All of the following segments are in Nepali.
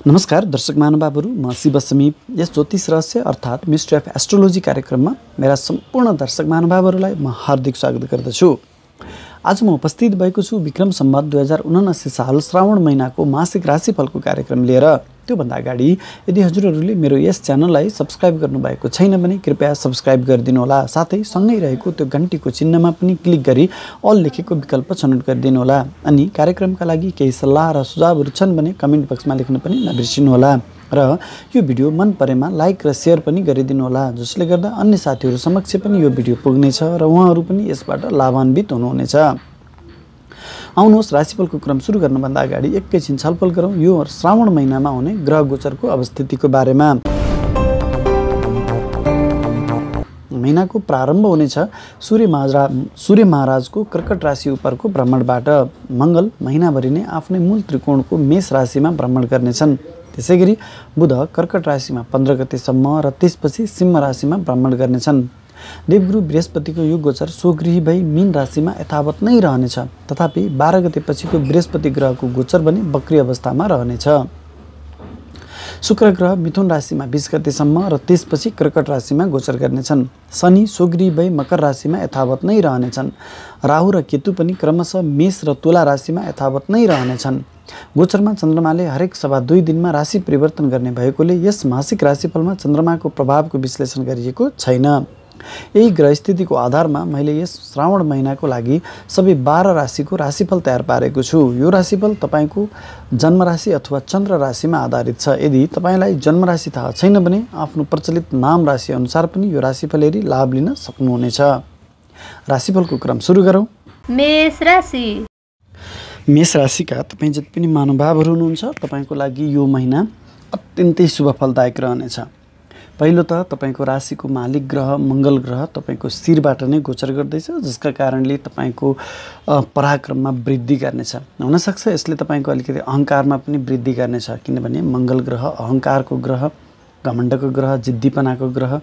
नमस्कार दर्शक महानुभावहरू, म शिव समीप यस ज्योतिष रहस्य अर्थात् मिस्ट्री अफ एस्ट्रोलोजी कार्यक्रममा मेरा सम्पूर्ण दर्शक महानुभावहरूलाई म हार्दिक स्वागत गर्दछु। आज म उपस्थित भएको छु विक्रम सम्वत 2079 साल श्रावण महिनाको मासिक राशिफलको कार्यक्रम लिएर। त्योभन्दा अगाडि यदि हजुरहरूले मेरो यस च्यानललाई सब्स्क्राइब गर्नुभएको छैन भने कृपया सब्स्क्राइब गरिदिनु होला। साथै सँगै रहेको त्यो घण्टीको चिन्हमा पनि क्लिक गरी अल लेखेको विकल्प छनौट गरिदिनु होला। अनि कार्यक्रमका लागि केही सल्लाह र सुझावहरू छन् भने कमेन्ट बक्समा लेख्न पनि नबिर्सिनु होला। र यो भिडियो मन परेमा लाइक र सेयर पनि गरिदिनु होला, जसले गर्दा अन्य साथीहरू समक्ष पनि यो भिडियो पुग्नेछ र उहाँहरू पनि यसबाट लाभान्वित हुनुहुनेछ। आउनुहोस् राशिफलको क्रम सुरु गर्नुभन्दा अगाडि एकैछिन छलफल गरौँ यो श्रावण महिनामा हुने ग्रह गोचरको अवस्थितिको बारेमा। महिनाको प्रारम्भ हुनेछ सूर्य महाराजको कर्कट राशि उपरको भ्रमणबाट। मङ्गल महिनाभरि नै आफ्नै मूल त्रिकोणको मेष राशिमा भ्रमण गर्नेछन्। त्यसैगरी बुध कर्कट राशिमा 15 गतेसम्म र त्यसपछि सिंह राशिमा भ्रमण गर्नेछन्। देवगुरु बृहस्पतिको यो गोचर स्वगृही भई मीन राशिमा यथावत नै रहनेछ। तथापि 12 गतेपछिको बृहस्पति ग्रहको गोचर पनि वक्री अवस्थामा रहनेछ। शुक्र ग्रह मिथुन राशिमा 20 गतेसम्म र त्यसपछि कर्कट राशिमा गोचर गर्नेछन्। शनि स्वगृही भई मकर राशिमा यथावत नै रहनेछन्। राहु र केतु पनि क्रमशः मेष र तुला राशिमा यथावत नै रहनेछन्। गोचरमा चन्द्रमाले हरेक सभा 2 दिनमा राशि परिवर्तन गर्ने भएकोले यस मासिक राशिफलमा चन्द्रमाको प्रभावको विश्लेषण गरिएको छैन। यही ग्रह स्थितिको आधारमा मैले यस श्रावण महिनाको लागि सबै 12 राशिको राशिफल तयार पारेको छु। यो राशिफल तपाईको जन्म राशि अथवा चन्द्र राशिमा आधारित छ। यदि तपाईलाई जन्म राशि थाहा छैन भने आफ्नो प्रचलित नाम राशि अनुसार पनि यो राशिफल हेरी लाभ लिन सक्नुहुनेछ। राशिफलको क्रम सुरु गरौँ। मेष राशि। मेष राशिका तपाईँ जति पनि महानुभावहरू हुनुहुन्छ, तपाईको लागि यो महिना अत्यन्तै शुभ फलदायक रहनेछ। पहिलो त तपाईको राशिको मालिक ग्रह मङ्गल ग्रह तपाईको शिरबाट नै गोचर गर्दैछ, जसका कारणले तपाईको पराक्रममा वृद्धि गर्नेछ। हुनसक्छ यसले तपाईको अलिकति अहङ्कारमा पनि वृद्धि गर्नेछ, किनभने मङ्गल ग्रह अहङ्कारको ग्रह, घमण्डको ग्रह, जिद्दीपनाको ग्रह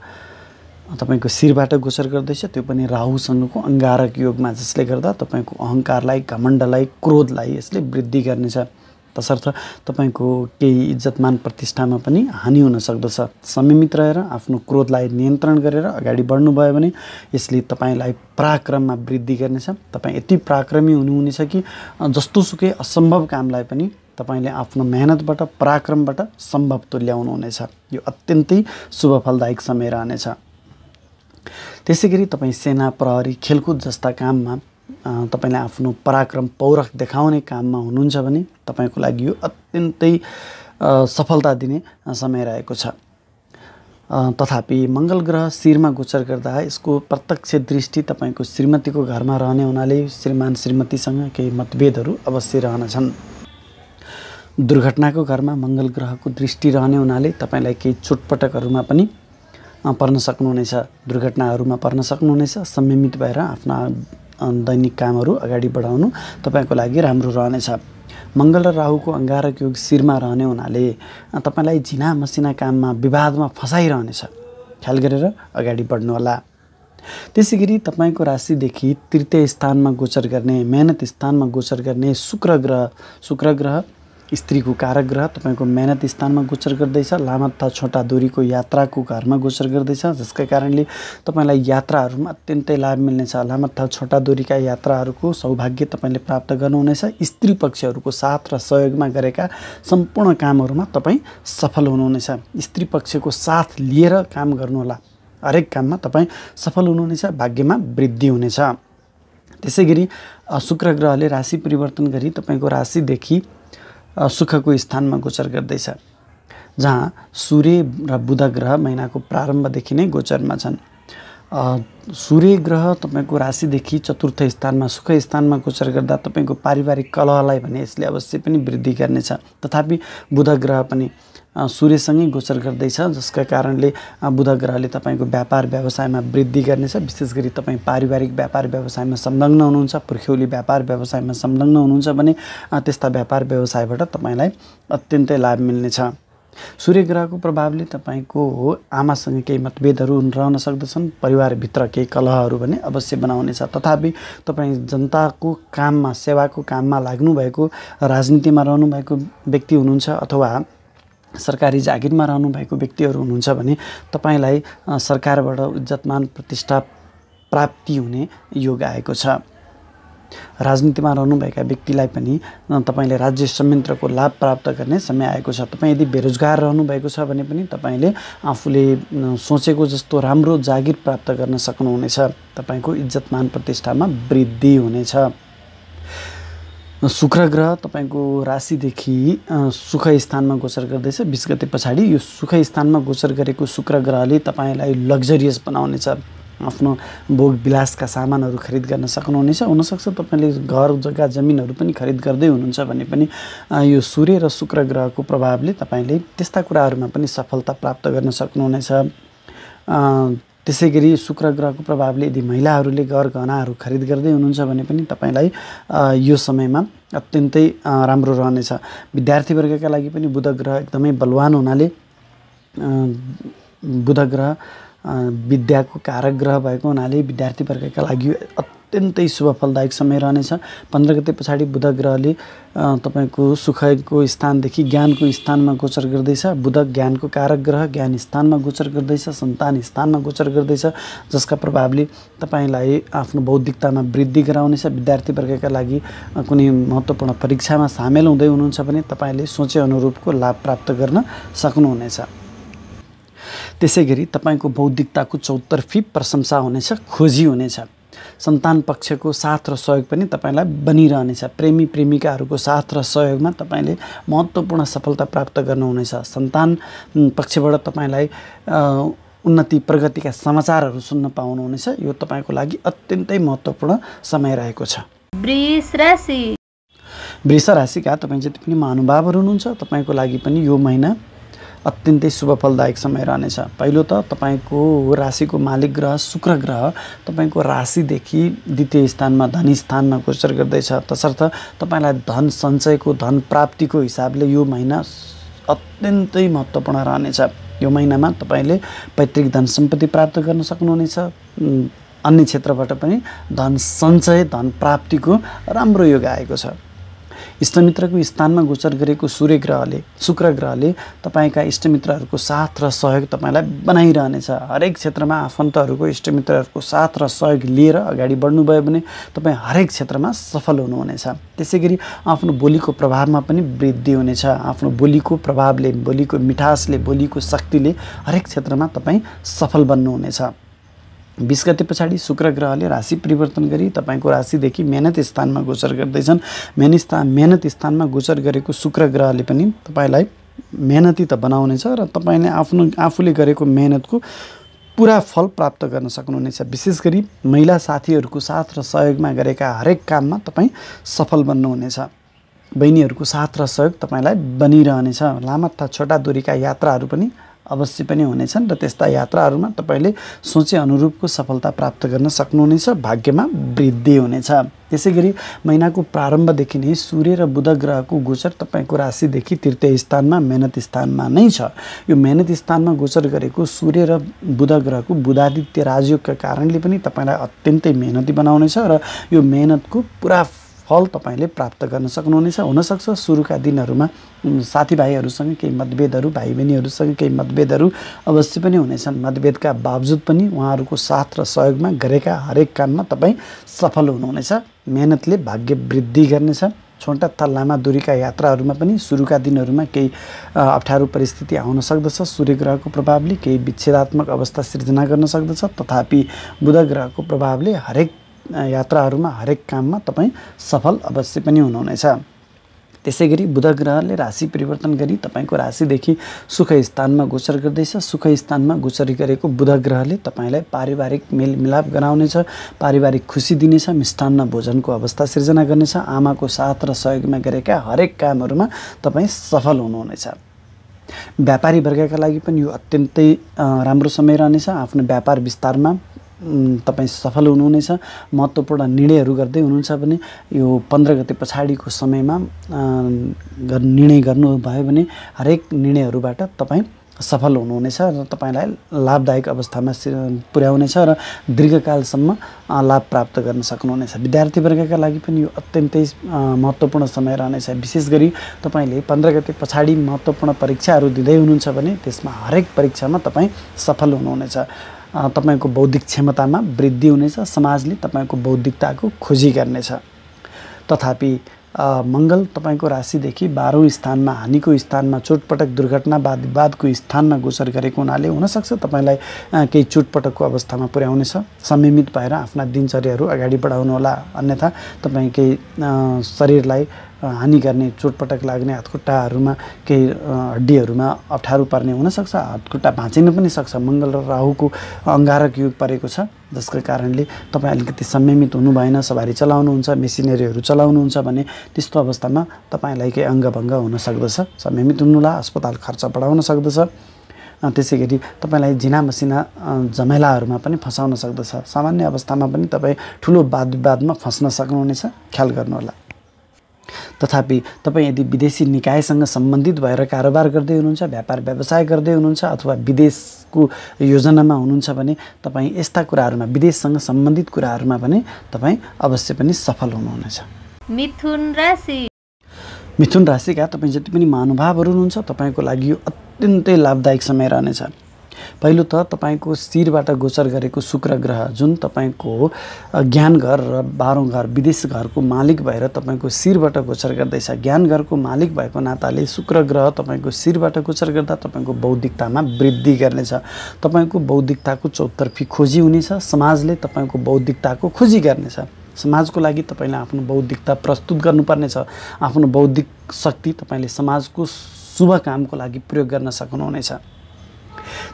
तपाईको शिरबाट गोचर गर्दैछ, त्यो पनि राहुसँगको अङ्गारक योगमा, जसले गर्दा तपाईको अहङ्कारलाई, घमण्डलाई, क्रोधलाई यसले वृद्धि गर्नेछ। तसर्थ तपाईको केही इज्जतमान प्रतिष्ठामा पनि हानि हुन सक्दछ। संयमित रहेर आफ्नो क्रोधलाई नियन्त्रण गरेर अगाडि बढ्नुभयो भने यसले तपाईलाई पराक्रममा वृद्धि गर्नेछ। तपाईँ यति पराक्रमी हुनुहुनेछ कि जस्तोसुकै असम्भव कामलाई पनि तपाईले आफ्नो मेहनतबाट, पराक्रमबाट सम्भव तुल्याउनुहुनेछ। यो अत्यन्तै शुभ फलदायक समय रहनेछ। त्यसैगरी तपाईँ सेना, प्रहरी, खेलकुद जस्ता काममा तपाईले आफ्नो पराक्रम, पौरख देखाउने काममा हुनुहुन्छ भने तपाईको लागि यो अत्यन्तै सफलता दिने समय रहेको छ। तथापि मङ्गल ग्रह शिरमा गोचर गर्दा यसको प्रत्यक्ष दृष्टि तपाईको श्रीमतीको घरमा रहने हुनाले श्रीमान श्रीमतीसँग केही मतभेदहरू अवश्य रहनेछन्। दुर्घटनाको घरमा मङ्गल ग्रहको दृष्टि रहने हुनाले तपाईलाई केही चोटपटकहरूमा पनि पर्न सक्नुहुनेछ, दुर्घटनाहरूमा पर्न सक्नुहुनेछ। संयमित भएर आफ्ना दैनिक कामहरू अगाडि बढाउनु तपाईको लागि राम्रो रहनेछ। मङ्गल र राहुको अङ्गारक योग शिरमा रहने हुनाले तपाईलाई झिना मसिना काममा, विवादमा फसाइरहनेछ। ख्याल गरेर अगाडि बढ्नुहोला। त्यसैगरी तपाईको राशिदेखि तृतीय स्थानमा गोचर गर्ने, मेहनत स्थानमा गोचर गर्ने शुक्र ग्रह स्त्रीको कारक ग्रह तपाईको मेहनत स्थानमा गोचर गर्दैछ। लामा तथा छोटा दूरीको यात्राको घरमा गोचर गर्दैछ, जसका कारणले तपाईलाई यात्राहरूमा अत्यन्तै लाभ मिल्नेछ। लामा तथा छोटा दूरीका यात्राहरूको सौभाग्य तपाईले प्राप्त गर्नुहुनेछ। स्त्री पक्षहरूको साथ र सहयोगमा गरेका सम्पूर्ण कामहरूमा तपाईँ सफल हुनुहुनेछ। स्त्री पक्षको साथ लिएर काम गर्नुहोला। हरेक काममा तपाईँ सफल हुनुहुनेछ, भाग्यमा वृद्धि हुनेछ। त्यसैगरी शुक्र ग्रहले राशि परिवर्तन गरी तपाईको राशिदेखि सुखको स्थानमा गोचर गर्दैछ, जहाँ सूर्य र बुध ग्रह महिनाको प्रारम्भदेखि नै गोचरमा छन्। सूर्य ग्रह तपाईको राशिदेखि चतुर्थ स्थानमा, सुख स्थानमा गोचर गर्दा तपाईको पारिवारिक कलहलाई भने यसले अवश्य पनि वृद्धि गर्नेछ। तथापि बुध ग्रह पनि सूर्यसँगै गोचर गर्दैछ, जसका कारणले बुध ग्रहले तपाईको व्यापार व्यवसायमा वृद्धि गर्नेछ। विशेष गरी तपाईँ पारिवारिक व्यापार व्यवसायमा संलग्न हुनुहुन्छ, पुर्ख्यौली व्यापार व्यवसायमा संलग्न हुनुहुन्छ भने त्यस्ता व्यापार व्यवसायबाट तपाईलाई अत्यन्तै लाभ मिल्नेछ। सूर्य ग्रहको प्रभावले तपाईको आमासँग केही मतभेदहरू रहन सक्दछन्, परिवारभित्र केही कलहहरू भने अवश्य बनाउनेछ। तथापि तपाईँ जनताको काममा, सेवाको काममा लाग्नु भएको, राजनीतिमा रहनु भएको व्यक्ति हुनुहुन्छ अथवा सरकारी जागिरमा रहनुभएको व्यक्तिहरू हुनुहुन्छ भने तपाईँलाई सरकारबाट इज्जतमान प्रतिष्ठा प्राप्ति हुने योग आएको छ। राजनीतिमा रहनुभएका व्यक्तिलाई पनि तपाईँले राज्य संयन्त्रको लाभ प्राप्त गर्ने समय आएको छ। तपाईँ यदि बेरोजगार रहनुभएको छ भने पनि तपाईँले आफूले सोचेको जस्तो राम्रो जागिर प्राप्त गर्न सक्नुहुनेछ। तपाईँको इज्जतमान प्रतिष्ठामा वृद्धि हुनेछ। शुक्र ग्रह तपाईँको राशिदेखि सुख स्थानमा गोचर गर्दैछ। 20 गते पछाडि यो सुख स्थानमा गोचर गरेको शुक्र ग्रहले तपाईँलाई लग्जरियस बनाउनेछ। आफ्नो भोग विलासका सामानहरू खरिद गर्न सक्नुहुनेछ। हुनसक्छ तपाईँले घर जग्गा जमिनहरू पनि खरिद गर्दै हुनुहुन्छ भने पनि यो सूर्य र शुक्र ग्रहको प्रभावले तपाईँले त्यस्ता कुराहरूमा पनि सफलता प्राप्त गर्न सक्नुहुनेछ। त्यसै गरी शुक्र ग्रहको प्रभावले यदि महिलाहरूले गहनाहरू खरिद गर्दै हुनुहुन्छ भने पनि तपाईँलाई यो समयमा अत्यन्तै राम्रो रहनेछ। विद्यार्थीवर्गका लागि पनि बुध ग्रह एकदमै बलवान हुनाले बुध ग्रह विद्याको कारक ग्रह भएको हुनाले विद्यार्थीवर्गका लागि अत्यन्तै शुभ फलदायक समय रहनेछ। 15 गते पछाडि बुध ग्रहले तपाईँको सुखको स्थानदेखि ज्ञानको स्थानमा गोचर गर्दैछ। बुध ज्ञानको कारक ग्रह ज्ञान स्थानमा गोचर गर्दैछ, सन्तान स्थानमा गोचर गर्दैछ, जसका प्रभावले तपाईँलाई आफ्नो बौद्धिकतामा वृद्धि गराउनेछ। विद्यार्थीवर्गका लागि कुनै महत्त्वपूर्ण परीक्षामा सामेल हुँदै हुनुहुन्छ भने तपाईँले सोचे अनुरूपको लाभ प्राप्त गर्न सक्नुहुनेछ। त्यसै गरी तपाईँको बौद्धिकताको चौतर्फी प्रशंसा हुनेछ, खोजी हुनेछ। सन्तान पक्षको साथ र सहयोग पनि तपाईँलाई बनिरहनेछ। प्रेमी प्रेमिकाहरूको साथ र सहयोगमा तपाईँले महत्त्वपूर्ण सफलता प्राप्त गर्नुहुनेछ। सन्तान पक्षबाट तपाईँलाई उन्नति प्रगतिका समाचारहरू सुन्न पाउनुहुनेछ। यो तपाईँको लागि अत्यन्तै महत्त्वपूर्ण समय रहेको छ। वृष राशिका तपाईँ जति पनि महानुभावहरू हुनुहुन्छ तपाईँको लागि पनि यो महिना अत्यन्तै शुभ फलदायक समय रहनेछ। पहिलो त तपाईँको राशिको मालिक ग्रह शुक्र ग्रह तपाईँको राशिदेखि द्वितीय स्थानमा धनी स्थानमा गोचर गर्दैछ। तसर्थ तपाईँलाई धन सञ्चयको धन प्राप्तिको हिसाबले यो महिना अत्यन्तै महत्त्वपूर्ण रहनेछ। यो महिनामा तपाईँले पैतृक धन सम्पत्ति प्राप्त गर्न सक्नुहुनेछ। अन्य क्षेत्रबाट पनि धन सञ्चय धन प्राप्तिको राम्रो योग आएको छ। इष्टमित्रको स्थानमा गोचर गरेको शुक्र ग्रहले तपाईँका इष्टमित्रहरूको साथ र सहयोग तपाईँलाई बनाइरहनेछ। हरेक क्षेत्रमा आफन्तहरूको इष्टमित्रहरूको साथ र सहयोग लिएर अगाडि बढ्नुभयो भने तपाईँ हरेक क्षेत्रमा सफल हुनुहुनेछ। त्यसै गरी आफ्नो बोलीको प्रभावमा पनि वृद्धि हुनेछ। आफ्नो बोलीको प्रभावले, बोलीको मिठासले, बोलीको शक्तिले हरेक क्षेत्रमा तपाईँ सफल बन्नुहुनेछ। 20 गते पछाडि शुक्र ग्रहले राशि परिवर्तन गरी तपाईँको राशिदेखि मेहनत स्थानमा गोचर गर्दैछन्। मेहनत स्थानमा गोचर गरेको शुक्र ग्रहले पनि तपाईँलाई मेहनती त बनाउनेछ र तपाईँले आफूले गरेको मेहनतको पुरा फल प्राप्त गर्न सक्नुहुनेछ। विशेष गरी महिला साथीहरूको साथ र सहयोगमा गरेका हरेक काममा तपाईँ सफल बन्नुहुनेछ। बहिनीहरूको साथ र सहयोग तपाईँलाई बनिरहनेछ। लामा तथा छोटा दूरीका यात्राहरू पनि अवश्य पनि हुनेछन् र त्यस्ता यात्राहरूमा तपाईँले सोचे अनुरूपको सफलता प्राप्त गर्न सक्नुहुनेछ। भाग्यमा वृद्धि हुनेछ। त्यसै गरी महिनाको प्रारम्भदेखि नै सूर्य र बुध ग्रहको गोचर तपाईँको राशिदेखि तृतीय स्थानमा मेहनत स्थानमा नै छ। यो मेहनत स्थानमा गोचर गरेको सूर्य र बुध ग्रहको बुधादित्य राजयोगका कारणले पनि तपाईँलाई अत्यन्तै मेहनती बनाउनेछ र यो मेहनतको पुरा फल तपाईँले प्राप्त गर्न सक्नुहुनेछ। हुनसक्छ सुरुका दिनहरूमा साथीभाइहरूसँग केही मतभेदहरू, भाइ बहिनीहरूसँग केही मतभेदहरू अवश्य पनि हुनेछन्। मतभेदका बावजुद पनि उहाँहरूको साथ र सहयोगमा गरेका हरेक काममा तपाईँ सफल हुनुहुनेछ। मेहनतले भाग्य वृद्धि गर्नेछ। छोटा तथा लामा दूरीका यात्राहरूमा पनि सुरुका दिनहरूमा केही अप्ठ्यारो परिस्थिति आउन सक्दछ। सूर्य ग्रहको प्रभावले केही विच्छेदात्मक अवस्था सिर्जना गर्न सक्दछ। तथापि बुध ग्रहको प्रभावले हरेक यात्राहरूमा हरेक काममा तपाईँ सफल अवश्य पनि हुनुहुनेछ। त्यसै गरी बुध ग्रहले राशि परिवर्तन गरी तपाईँको राशिदेखि सुख स्थानमा गोचर गर्दैछ। सुख स्थानमा गोचर गरेको बुध ग्रहले तपाईँलाई पारिवारिक मेलमिलाप गराउनेछ, पारिवारिक खुसी दिनेछ, मिष्टान्न भोजनको अवस्था सिर्जना गर्नेछ। आमाको साथ र सहयोगमा गरेका हरेक कामहरूमा तपाईँ सफल हुनुहुनेछ। व्यापारी वर्गका लागि पनि यो अत्यन्तै राम्रो समय रहनेछ। आफ्नो व्यापार विस्तारमा तपाईँ सफल हुनुहुनेछ। महत्त्वपूर्ण निर्णयहरू गर्दै हुनुहुन्छ भने यो 15 गते पछाडिको समयमा निर्णय गर्नुभयो भने हरेक निर्णयहरूबाट तपाईँ सफल हुनुहुनेछ र तपाईँलाई लाभदायक अवस्थामा पुर्याउनेछ र दीर्घकालसम्म लाभ प्राप्त गर्न सक्नुहुनेछ। विद्यार्थीवर्गका लागि पनि यो अत्यन्तै महत्त्वपूर्ण समय रहनेछ। विशेष गरी तपाईँले 15 गते पछाडि महत्त्वपूर्ण परीक्षाहरू दिँदै हुनुहुन्छ भने त्यसमा हरेक परीक्षामा तपाईँ सफल हुनुहुनेछ। तपाईँको बौद्धिक क्षमतामा वृद्धि हुनेछ। समाजले तपाईँको बौद्धिकताको खोजी गर्नेछ। तथापि मङ्गल तपाईँको राशिदेखि 12औं स्थानमा, हानिको स्थानमा, चोटपटक दुर्घटना वादविवादको स्थानमा गोचर गरेको हुनाले हुनसक्छ तपाईँलाई केही चोटपटकको अवस्थामा पुर्याउनेछ। संयमित भएर आफ्ना दिनचर्याहरू अगाडि बढाउनुहोला, अन्यथा तपाईँ केही शरीरलाई हानि गर्ने, चोटपटक लाग्ने, हातखुट्टाहरूमा केही हड्डीहरूमा अप्ठ्यारो पर्ने हुनसक्छ। हातखुट्टा भाँचिन पनि सक्छ। मङ्गल र राहुको अङ्गारक योग परेको छ, जसको कारणले तपाईँ अलिकति संयमित हुनु भएन। सवारी चलाउनुहुन्छ, मेसिनरीहरू चलाउनुहुन्छ भने त्यस्तो अवस्थामा तपाईँलाई केही अङ्गभङ्ग हुन सक्दछ। संयमित हुनुहोला, अस्पताल खर्च बढाउन सक्दछ। त्यसै गरी तपाईँलाई झिना मसिना झमेलाहरूमा पनि फसाउन सक्दछ। सामान्य अवस्थामा पनि तपाईँ ठुलो वादविवादमा फस्न सक्नुहुनेछ, ख्याल गर्नुहोला। तथापि तपाईँ यदि विदेशी निकायसँग सम्बन्धित भएर कारोबार गर्दै हुनुहुन्छ, व्यापार व्यवसाय गर्दै हुनुहुन्छ अथवा विदेशको योजनामा हुनुहुन्छ भने तपाईँ यस्ता कुराहरूमा, विदेशसँग सम्बन्धित कुराहरूमा पनि तपाईँ अवश्य पनि सफल हुनुहुनेछ। मिथुन राशिका तपाईँ जति पनि महानुभावहरू हुनुहुन्छ तपाईँको लागि यो अत्यन्तै लाभदायक समय रहनेछ। पहिलो त तपाईँको शिरबाट गोचर गरेको शुक्र ग्रह, जुन तपाईँको ज्ञान घर र 12औं घर, विदेश घरको मालिक भएर तपाईँको शिरबाट गोचर गर्दैछ। ज्ञान घरको मालिक भएको नाताले शुक्र ग्रह तपाईँको शिरबाट गोचर गर्दा तपाईँको बौद्धिकतामा वृद्धि गर्नेछ। तपाईँको बौद्धिकताको चौतर्फी खोजी हुनेछ। समाजले तपाईँको बौद्धिकताको खोजी गर्नेछ। समाजको लागि तपाईँले आफ्नो बौद्धिकता प्रस्तुत गर्नुपर्नेछ। आफ्नो बौद्धिक शक्ति तपाईँले समाजको शुभ कामको लागि प्रयोग गर्न सक्नुहुनेछ।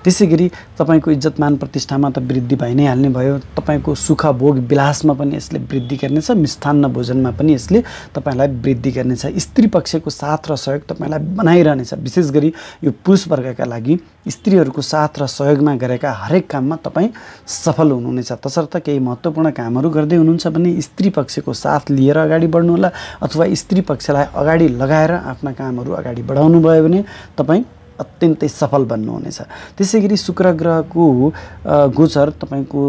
त्यसै गरी तपाईँको इज्जतमान प्रतिष्ठामा त वृद्धि भइ नै हाल्ने भयो। तपाईँको सुख भोग विलासमा पनि यसले वृद्धि गर्नेछ। मिष्ठान्न भोजनमा पनि यसले तपाईँलाई वृद्धि गर्नेछ। स्त्री पक्षको साथ र सहयोग तपाईँलाई बनाइरहनेछ। विशेष गरी यो पुरुष वर्गका लागि स्त्रीहरूको साथ र सहयोगमा गरेका हरेक काममा तपाईँ सफल हुनुहुनेछ। तसर्थ केही महत्त्वपूर्ण कामहरू गर्दै हुनुहुन्छ भने स्त्री पक्षको साथ लिएर अगाडि बढ्नुहोला, अथवा स्त्री पक्षलाई अगाडि लगाएर आफ्ना कामहरू अगाडि बढाउनु भयो भने तपाईँ अत्यन्तै सफल बन्नुहुनेछ। त्यसै गरी शुक्र ग्रहको गोचर तपाईँको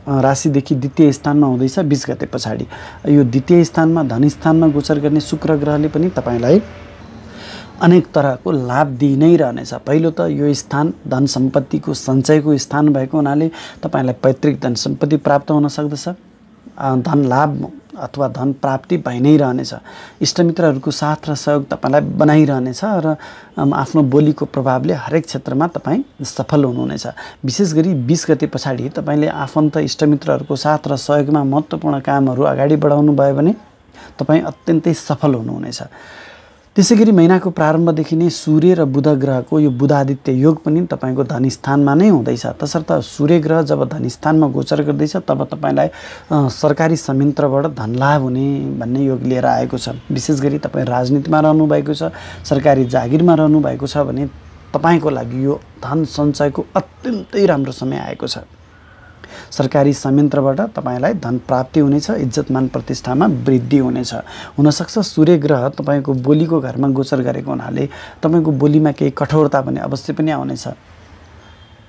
राशिदेखि द्वितीय स्थानमा हुँदैछ 20 गते पछाडि। यो द्वितीय स्थानमा, धनस्थानमा गोचर गर्ने शुक्र ग्रहले पनि तपाईँलाई अनेक तरहको लाभ दिइ नै रहनेछ। पहिलो त यो स्थान धन सम्पत्तिको सञ्चयको स्थान भएको हुनाले तपाईँलाई पैतृक धन सम्पत्ति प्राप्त हुन सक्दछ। धन लाभ अथवा धन प्राप्ति भइ नै रहनेछ। इष्टमित्रहरूको साथ र सहयोग तपाईँलाई बनाइरहनेछ र आफ्नो बोलीको प्रभावले हरेक क्षेत्रमा तपाईँ सफल हुनुहुनेछ। विशेष गरी 20 गते पछाडि तपाईँले आफन्त इष्टमित्रहरूको साथ र सहयोगमा महत्त्वपूर्ण कामहरू अगाडि बढाउनु भयो भने तपाईँ अत्यन्तै सफल हुनुहुनेछ। त्यसै गरी महिनाको प्रारम्भदेखि नै सूर्य र बुध ग्रहको यो बुधादित्य योग पनि तपाईँको धनस्थानमा नै हुँदैछ। तसर्थ सूर्य ग्रह जब धनस्थानमा गोचर गर्दैछ तब तपाईँलाई सरकारी संयन्त्रबाट धनलाभ हुने भन्ने योग लिएर आएको छ। विशेष गरी तपाईँ राजनीतिमा रहनुभएको छ, सरकारी जागिरमा रहनुभएको छ भने तपाईँको लागि यो धन सञ्चयको अत्यन्तै राम्रो समय आएको छ। सरकारी संयन्त्रबाट तपाईँलाई धन प्राप्ति हुनेछ। इज्जतमान प्रतिष्ठामा वृद्धि हुनेछ। हुनसक्छ सूर्य ग्रह तपाईँको बोलीको घरमा गोचर गरेको हुनाले तपाईँको बोलीमा केही कठोरता पनि अवश्य पनि आउनेछ।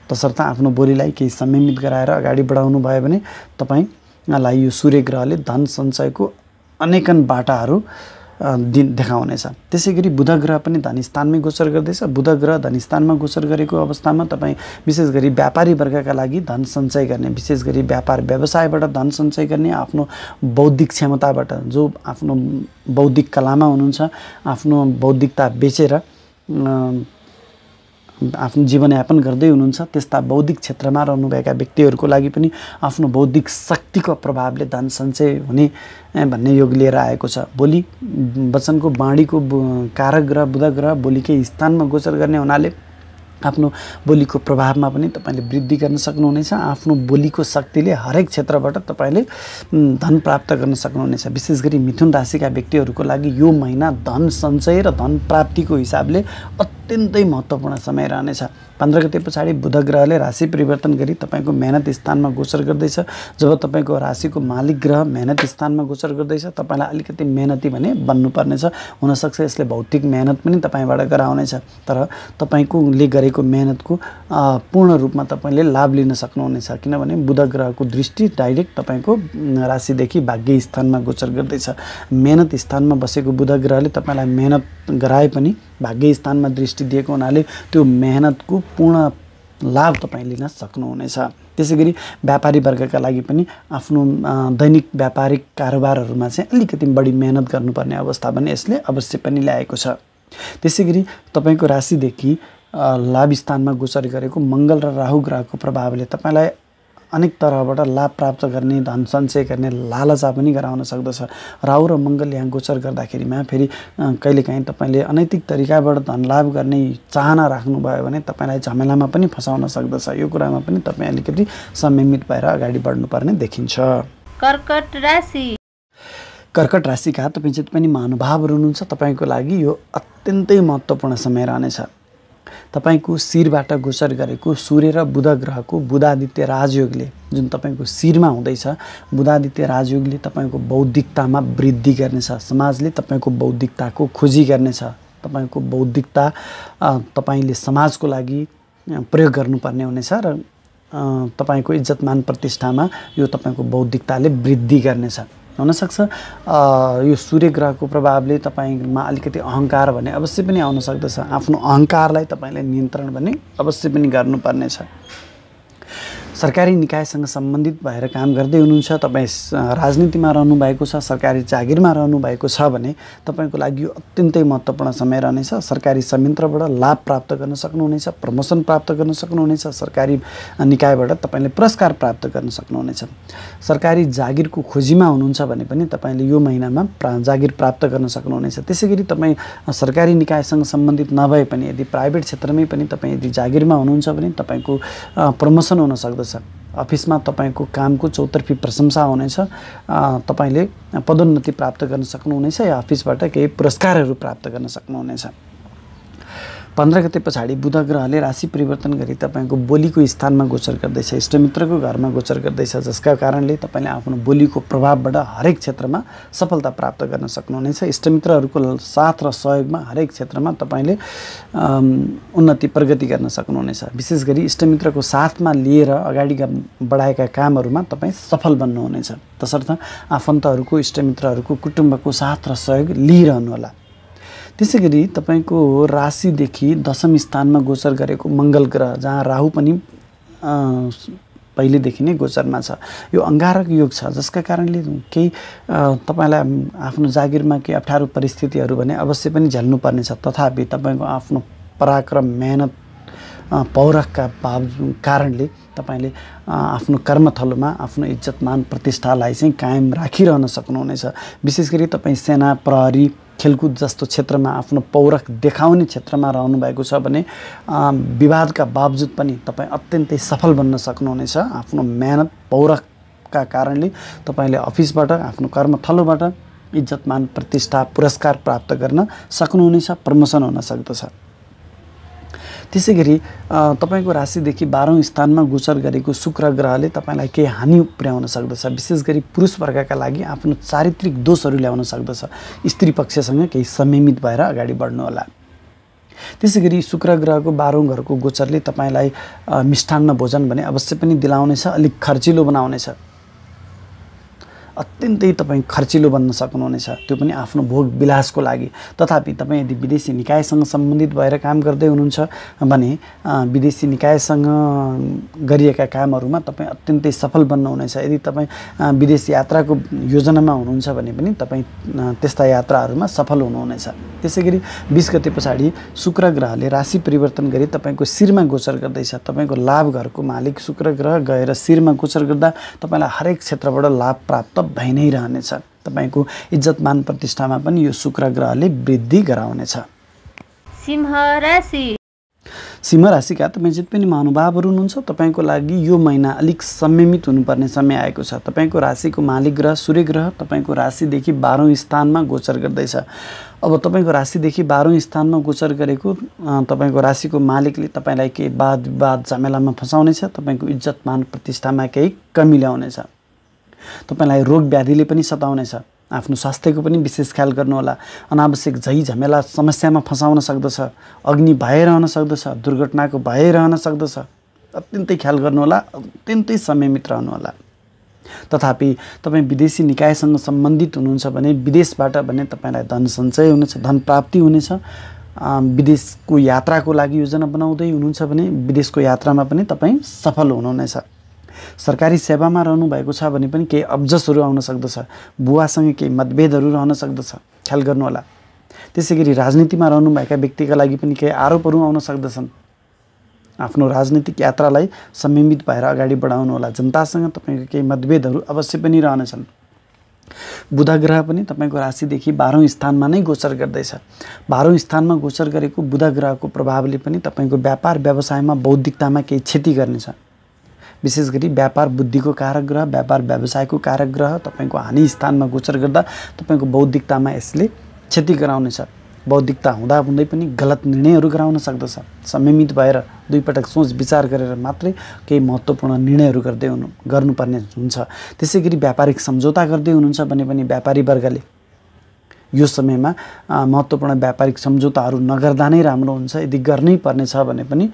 तसर्थ आफ्नो बोलीलाई केही संयमित गराएर अगाडि बढाउनु भयो भने तपाईँलाई यो सूर्य ग्रहले धन सञ्चयको अनेकन बाटाहरू देखाउनेछ। त्यसै गरी बुध ग्रह पनि धनस्थानमै गोचर गर्दैछ। बुध ग्रह धनस्थानमा गोचर गरेको अवस्थामा तपाईँ विशेष गरी व्यापारी वर्गका लागि धन सञ्चय गर्ने, विशेष गरी व्यापार व्यवसायबाट धन सञ्चय गर्ने, आफ्नो बौद्धिक क्षमताबाट, जो आफ्नो बौद्धिक कलामा हुनुहुन्छ, आफ्नो बौद्धिकता बेचेर आफ्नो जीवनयापन गर्दै हुनुहुन्छ, त्यस्ता बौद्धिक क्षेत्रमा रहनुभएका व्यक्तिहरूको लागि पनि आफ्नो बौद्धिक शक्तिको प्रभावले धन सञ्चय हुने भन्ने योग लिएर आएको छ। बोली वचनको बाणीको कारक ग्रह बुध ग्रह बोलीकै स्थानमा गोचर गर्ने हुनाले आफ्नो बोलीको प्रभावमा पनि तपाईँले वृद्धि गर्न सक्नुहुनेछ। आफ्नो बोलीको शक्तिले हरेक क्षेत्रबाट तपाईँले धन प्राप्त गर्न सक्नुहुनेछ। विशेष गरी मिथुन राशिका व्यक्तिहरूको लागि यो महिना धन सञ्चय र धन प्राप्तिको हिसाबले अत्यन्तै महत्त्वपूर्ण समय रहनेछ। 15 गते पछाडि बुध ग्रहले राशि परिवर्तन गरी तपाईको मेहनत स्थानमा गोचर गर्दैछ। जब तपाईको राशिको मालिक ग्रह मेहनत स्थानमा गोचर गर्दैछ, तपाईलाई अलिकति मेहनती भने बन्नुपर्नेछ। हुन सक्छ यसले भौतिक मेहनत पनि तपाईबाट गराउनेछ, तर तपाईकोले गरेको मेहनतको पूर्ण रूपमा तपाईले लाभ लिन सक्नुहुनेछ, किनभने बुध ग्रहको दृष्टि डाइरेक्ट तपाईको राशिदेखि भाग्य स्थानमा गोचर गर्दैछ। मेहनत स्थानमा बसेको बुध ग्रहले तपाईलाई मेहनत गराए पनि भाग्य स्थानमा दृष्टि दिएको हुनाले त्यो मेहनतको पूर्ण लाभ तपाईं लिन सक्नुहुनेछ। त्यसैगरी व्यापारी वर्गका लागि पनि आफ्नो दैनिक व्यापारिक कारोबारहरूमा चाहिँ अलिकति बढी मेहनत गर्नुपर्ने अवस्था पनि यसले अवश्य पनि ल्याएको छ। त्यसैगरी तपाईको राशिदेखि लाभ स्थानमा गोचर गरेको मङ्गल र राहु ग्रहको प्रभावले तपाईलाई अनेक तरहबाट लाभ प्राप्त गर्ने, धन सञ्चय गर्ने लालसा पनि गराउन सक्दछ। राहु र मङ्गल यहाँ गोचर गर्दाखेरिमा फेरि कहिलेकाहीँ तपाईले अनैतिक तरिकाबाट धन लाभ गर्ने चाहना राख्नुभयो भने तपाईलाई झमेलामा पनि फसाउन सक्दछ। यो कुरामा पनि तपाईँ अलिकति संयमित भएर अगाडि बढ्नुपर्ने देखिन्छ। कर्कट राशि। कर्कट राशिका तपाईँ जति पनि महानुभावहरू हुनुहुन्छ, तपाईँको लागि यो अत्यन्तै महत्त्वपूर्ण समय रहनेछ। तपाईको शिरबाट गोचर गरेको सूर्य र बुध ग्रहको बुधादित्य राजयोगले जुन तपाईको शिरमा हुँदैछ, बुधादित्य राजयोगले तपाईको बौद्धिकतामा वृद्धि गर्नेछ। समाजले तपाईको बौद्धिकताको खोजी गर्नेछ। तपाईको बौद्धिकता तपाईले समाजको लागि प्रयोग गर्नुपर्ने हुनेछ र तपाईको इज्जतमान प्रतिष्ठामा यो तपाईको बौद्धिकताले वृद्धि गर्नेछ। हुनसक्छ यो सूर्य ग्रहको प्रभावले तपाईमा अलिकति अहङ्कार भने अवश्य पनि आउन सक्दछ। आफ्नो अहङ्कारलाई तपाईले नियन्त्रण भने अवश्य पनि गर्नुपर्नेछ। सरकारी निकायसँग सम्बन्धित भएर काम गर्दै हुनुहुन्छ, तपाईँ राजनीतिमा रहनु भएको छ, सरकारी जागिरमा रहनु भएको छ भने तपाईको लागि यो अत्यन्तै महत्त्वपूर्ण समय रहनेछ। सरकारी संयन्त्रबाट लाभ प्राप्त गर्न सक्नुहुनेछ, प्रमोसन प्राप्त गर्न सक्नुहुनेछ, सरकारी निकायबाट तपाईले पुरस्कार प्राप्त गर्न सक्नुहुनेछ। सरकारी जागिरको खोजीमा हुनुहुन्छ भने पनि तपाईले यो महिनामा जागिर प्राप्त गर्न सक्नुहुनेछ। त्यसैगरी तपाईँ सरकारी निकायसँग सम्बन्धित नभए पनि यदि प्राइभेट क्षेत्रमै पनि तपाईँ यदि जागिरमा हुनुहुन्छ भने तपाईको प्रमोसन हुन सक्दछ। अफिसमा तपाईको कामको चौतर्फी प्रशंसा हुनेछ। तपाईले पदोन्नति प्राप्त गर्न सक्नुहुनेछ या अफिसबाट केही पुरस्कारहरू प्राप्त गर्न सक्नुहुनेछ। 15 गते पछाडि बुध ग्रहले राशि परिवर्तन गरी तपाईको बोलीको स्थानमा गोचर गर्दैछ, इष्टमित्रको घरमा गोचर गर्दैछ, जसका कारणले तपाईले आफ्नो बोलीको प्रभावबाट हरेक क्षेत्रमा सफलता प्राप्त गर्न सक्नुहुनेछ। इष्टमित्रहरूको साथ र सहयोगमा हरेक क्षेत्रमा तपाईले उन्नति प्रगति गर्न सक्नुहुनेछ। विशेष गरी इष्टमित्रको साथमा लिएर अगाडि बढाएका कामहरूमा तपाईँ सफल बन्नुहुनेछ। तसर्थ आफन्तहरूको, इष्टमित्रहरूको, कुटुम्बको साथ र सहयोग लिइरहनुहोला। त्यसैगरी तपाईको राशिदेखि दशम स्थानमा गोचर गरेको मङ्गल ग्रह, जहाँ राहु पनि पहिलेदेखि नै गोचरमा छ, यो अंगारक योग छ, जसका कारणले केही तपाईलाई आफ्नो जागिरमा केही अप्ठ्यारो परिस्थितिहरू भने अवश्य पनि झेल्नुपर्नेछ। तथापि तपाईको आफ्नो पराक्रम, मेहनत, पौरखका कारणले तपाईले आफ्नो कर्मथलोमा आफ्नो इज्जतमान प्रतिष्ठालाई चाहिँ कायम राखिरहन सक्नुहुनेछ। विशेष गरी तपाईँ सेना, प्रहरी, खेलकुद जस्तो क्षेत्रमा आफ्नो पौरख देखाउने क्षेत्रमा रहनु भएको छ भने विवादका बावजुद पनि तपाईँ अत्यन्तै सफल बन्न सक्नुहुनेछ। आफ्नो मेहनत, पौरखका कारणले तपाईले अफिसबाट, आफ्नो कर्मथलोबाट इज्जतमान प्रतिष्ठा, पुरस्कार प्राप्त गर्न सक्नुहुनेछ, प्रमोसन हुन सक्दछ। त्यसैगरी तपाईको राशिदेखि 12औं स्थानमा गोचर गरेको शुक्र ग्रहले तपाईलाई केही हानि पुर्याउन सक्दछ। विशेष गरी पुरुष वर्गका लागि आफ्नो चारित्रिक दोषहरू ल्याउन सक्दछ। स्त्री पक्षसँग केही संयमित भएर अगाडि बढ्नु होला। त्यसैगरी शुक्र ग्रहको 12औं घरको गोचरले तपाईलाई मिष्ठान्न भोजन भने अवश्य पनि दिलाउनेछ, अलिक खर्चिलो बनाउनेछ। अत्यन्तै तपाईँ खर्चिलो बन्न सक्नुहुनेछ, त्यो पनि आफ्नो भोग विलासको लागि। तथापि तपाईँ यदि विदेशी निकायसँग सम्बन्धित भएर काम गर्दै हुनुहुन्छ भने विदेशी निकायसँग गरिएका कामहरूमा तपाईँ अत्यन्तै सफल बन्नुहुनेछ। यदि तपाईँ विदेश यात्राको योजनामा हुनुहुन्छ भने पनि तपाईँ त्यस्ता यात्राहरूमा सफल हुनुहुनेछ। त्यसैगरी 20 गते पछाडि शुक्र ग्रहले राशि परिवर्तन गरी तपाईँको शिरमा गोचर गर्दैछ। तपाईँको लाभ घरको मालिक शुक्र ग्रह गएर शिरमा गोचर गर्दा तपाईँलाई हरेक क्षेत्रबाट लाभ प्राप्त भइ नै रहनेछ। तपाईको इज्जतमान प्रतिष्ठामा पनि यो शुक्र ग्रहले वृद्धि गराउनेछ। सिंह राशि। सिंह राशिका तपाईँ जति पनि महानुभावहरू हुनुहुन्छ तपाईँको लागि यो महिना अलिक संयमित हुनुपर्ने समय आएको छ। तपाईँको राशिको मालिक ग्रह सूर्य ग्रह तपाईँको राशिदेखि 12औं स्थानमा गोचर गर्दैछ। अब तपाईँको राशिदेखि 12औं स्थानमा गोचर गरेको तपाईँको राशिको मालिकले तपाईँलाई केही वाद विवाद झमेलामा फसाउनेछ। तपाईँको इज्जत मान प्रतिष्ठामा केही कमी ल्याउनेछ। तपाईँलाई रोग व्याधिले पनि सताउनेछ। आफ्नो स्वास्थ्यको पनि विशेष ख्याल गर्नुहोला। अनावश्यक झै झमेला समस्यामा फसाउन सक्दछ। अग्नि भए रहन सक्दछ। दुर्घटनाको भए रहन सक्दछ। अत्यन्तै ख्याल गर्नुहोला। अत्यन्तै संयमित रहनुहोला। तथापि तपाईँ विदेशी निकायसँग सम्बन्धित हुनुहुन्छ भने विदेशबाट भने तपाईँलाई धन सञ्चय हुनेछ, धन प्राप्ति हुनेछ। विदेशको यात्राको लागि योजना बनाउँदै हुनुहुन्छ भने विदेशको यात्रामा पनि तपाईँ सफल हुनुहुनेछ। सरकारी सेवामा रहनु भएको छ भने पनि केही अब्जसहरू आउन सक्दछ। बुवासँग केही मतभेदहरू रहन सक्दछ, ख्याल गर्नुहोला। त्यसैगरी राजनीतिमा रहनुभएका व्यक्तिका लागि पनि केही आरोपहरू आउन सक्दछन्। आफ्नो राजनीतिक यात्रालाई संयमित भएर अगाडि बढाउनु होला। जनतासँग तपाईँको केही मतभेदहरू अवश्य पनि रहनेछन्। बुध ग्रह पनि तपाईँको राशिदेखि 12औं स्थानमा नै गोचर गर्दैछ। 12औं स्थानमा गोचर गरेको बुध ग्रहको प्रभावले पनि तपाईँको व्यापार व्यवसायमा बौद्धिकतामा केही क्षति गर्नेछ। विशेष गरी व्यापार बुद्धिको कारक ग्रह, व्यापार व्यवसायको कारक ग्रह तपाईँको हानि स्थानमा गोचर गर्दा तपाईँको बौद्धिकतामा यसले क्षति गराउनेछ। बौद्धिकता हुँदाहुँदै पनि गलत निर्णयहरू गराउन सक्दछ। संयमित भएर दुई पटक सोच विचार गरेर मात्रै केही महत्त्वपूर्ण निर्णयहरू गर्नुपर्ने हुन्छ। त्यसैगरी व्यापारिक सम्झौता गर्दै हुनुहुन्छ भने पनि व्यापारी वर्गले यो समयमा महत्त्वपूर्ण व्यापारिक सम्झौताहरू नगर्दा नै राम्रो हुन्छ। यदि गर्नै पर्ने छ भने पनि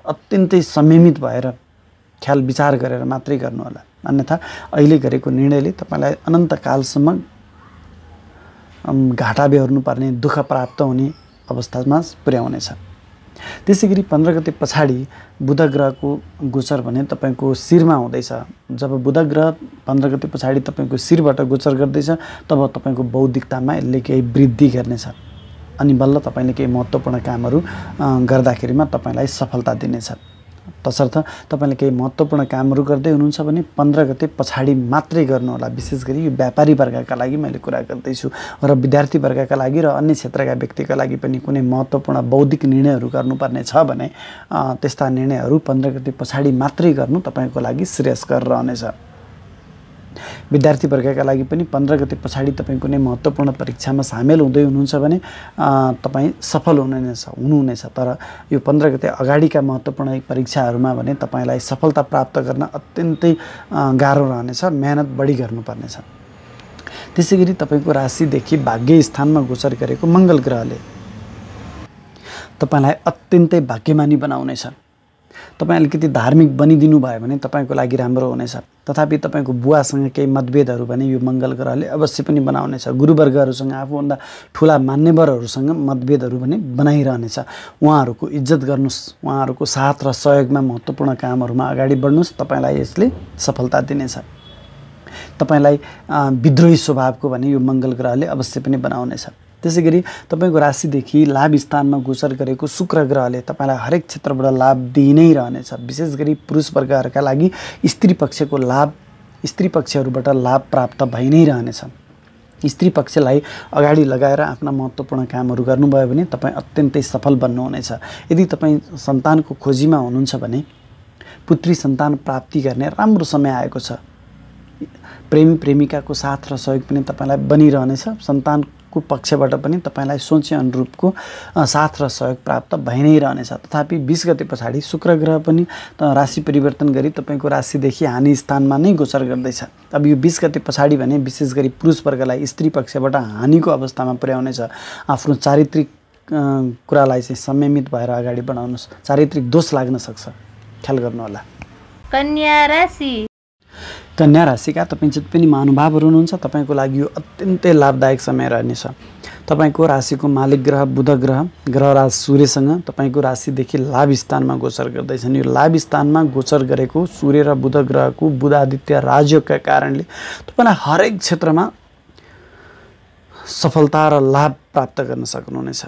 अत्यन्तै संयमित भएर ख्याल विचार गरेर मात्रै गर्नुहोला। अन्यथा अहिले गरेको निर्णयले तपाईँलाई अनन्तकालसम्म घाटा बेहोर्नु पर्ने, दुःख प्राप्त हुने अवस्थामा पुर्याउनेछ। त्यसैगरी 15 गते पछाडि बुध ग्रहको गोचर भने तपाईँको शिरमा हुँदैछ। जब बुध ग्रह 15 गते पछाडि तपाईँको शिरबाट गोचर गर्दैछ तब तपाईँको बौद्धिकतामा यसले केही वृद्धि गर्नेछ। अनि बल्ल तपाईँले केही महत्त्वपूर्ण कामहरू गर्दाखेरिमा तपाईँलाई सफलता दिनेछ। तसर्थ तपाईँले केही महत्त्वपूर्ण कामहरू गर्दै हुनुहुन्छ भने 15 गते पछाडि मात्रै गर्नुहोला। विशेष गरी यो व्यापारी वर्गका लागि मैले कुरा गर्दैछु र विद्यार्थी वर्गका लागि र अन्य क्षेत्रका व्यक्तिका लागि पनि कुनै महत्त्वपूर्ण बौद्धिक निर्णयहरू गर्नुपर्ने छ भने त्यस्ता निर्णयहरू 15 गते पछाडि मात्रै गर्नु तपाईँको लागि श्रेयस्कर रहनेछ। विद्यार्थी वर्गका लागि पनि 15 गते पछाडि तपाईँ कुनै महत्त्वपूर्ण परीक्षामा सामेल हुँदै हुनुहुन्छ भने तपाईँ सफल हुनुहुनेछ। तर यो 15 गते अगाडिका महत्त्वपूर्ण परीक्षाहरूमा भने तपाईँलाई सफलता प्राप्त गर्न अत्यन्तै गाह्रो रहनेछ। मेहनत बढी गर्नुपर्नेछ। त्यसैगरी तपाईँको राशिदेखि भाग्य स्थानमा गोचर गरेको मङ्गल ग्रहले तपाईँलाई अत्यन्तै भाग्यमानी बनाउनेछ। तपाईँ अलिकति धार्मिक बनिदिनु भयो भने तपाईँको लागि राम्रो हुनेछ। तथापि तपाईँको बुवासँग केही मतभेदहरू भने यो मङ्गल ग्रहले अवश्य पनि बनाउनेछ। गुरुवर्गहरूसँग, आफूभन्दा ठुला मान्यवरहरूसँग मतभेदहरू पनि बनाइरहनेछ। उहाँहरूको इज्जत गर्नुहोस्, उहाँहरूको साथ र सहयोगमा महत्त्वपूर्ण कामहरूमा अगाडि बढ्नुहोस्। तपाईँलाई यसले सफलता दिनेछ। तपाईँलाई विद्रोही स्वभावको भने यो मङ्गल ग्रहले अवश्य पनि बनाउनेछ। त्यसैगरी तपाईँको राशिदेखि लाभ स्थानमा गोचर गरेको शुक्र ग्रहले तपाईँलाई हरेक क्षेत्रबाट लाभ दिइ नै रहनेछ। विशेष गरी पुरुष वर्गहरूका लागि स्त्री पक्षहरूबाट लाभ प्राप्त भइ नै रहनेछ। स्त्री पक्षलाई अगाडि लगाएर आफ्ना महत्त्वपूर्ण कामहरू गर्नुभयो भने तपाईँ अत्यन्तै सफल बन्नुहुनेछ। यदि तपाईँ सन्तानको खोजीमा हुनुहुन्छ भने पुत्री सन्तान प्राप्ति गर्ने राम्रो समय आएको छ। प्रेमी प्रेमिकाको साथ र सहयोग पनि तपाईँलाई बनिरहनेछ। सन्तानको पक्षबाट पनि तपाईँलाई सोचे अनुरूपको साथ र सहयोग प्राप्त भइ नै रहनेछ। तथापि 20 गते पछाडि शुक्र ग्रह पनि राशि परिवर्तन गरी तपाईँको राशिदेखि हानि स्थानमा नै गोचर गर्दैछ। अब यो 20 गते पछाडि भने विशेष गरी पुरुष वर्गलाई स्त्री पक्षबाट हानिको अवस्थामा पुर्याउनेछ। आफ्नो चारित्रिक कुरालाई चाहिँ संयमित भएर अगाडि बढाउनुहोस्। चारित्रिक दोष लाग्न सक्छ, ख्याल गर्नुहोला। कन्या राशि कन्या राशिका तपाईँ जति पनि महानुभावहरू हुनुहुन्छ तपाईँको लागि यो अत्यन्तै लाभदायक समय रहनेछ। तपाईँको राशिको मालिक ग्रह बुध ग्रहराज सूर्यसँग तपाईँको राशिदेखि लाभ स्थानमा गोचर गर्दैछन्। यो लाभ स्थानमा गोचर गरेको सूर्य र बुध ग्रहको बुधादित्य राजयोगका कारणले तपाईँलाई हरेक क्षेत्रमा सफलता र लाभ प्राप्त गर्न सक्नुहुनेछ।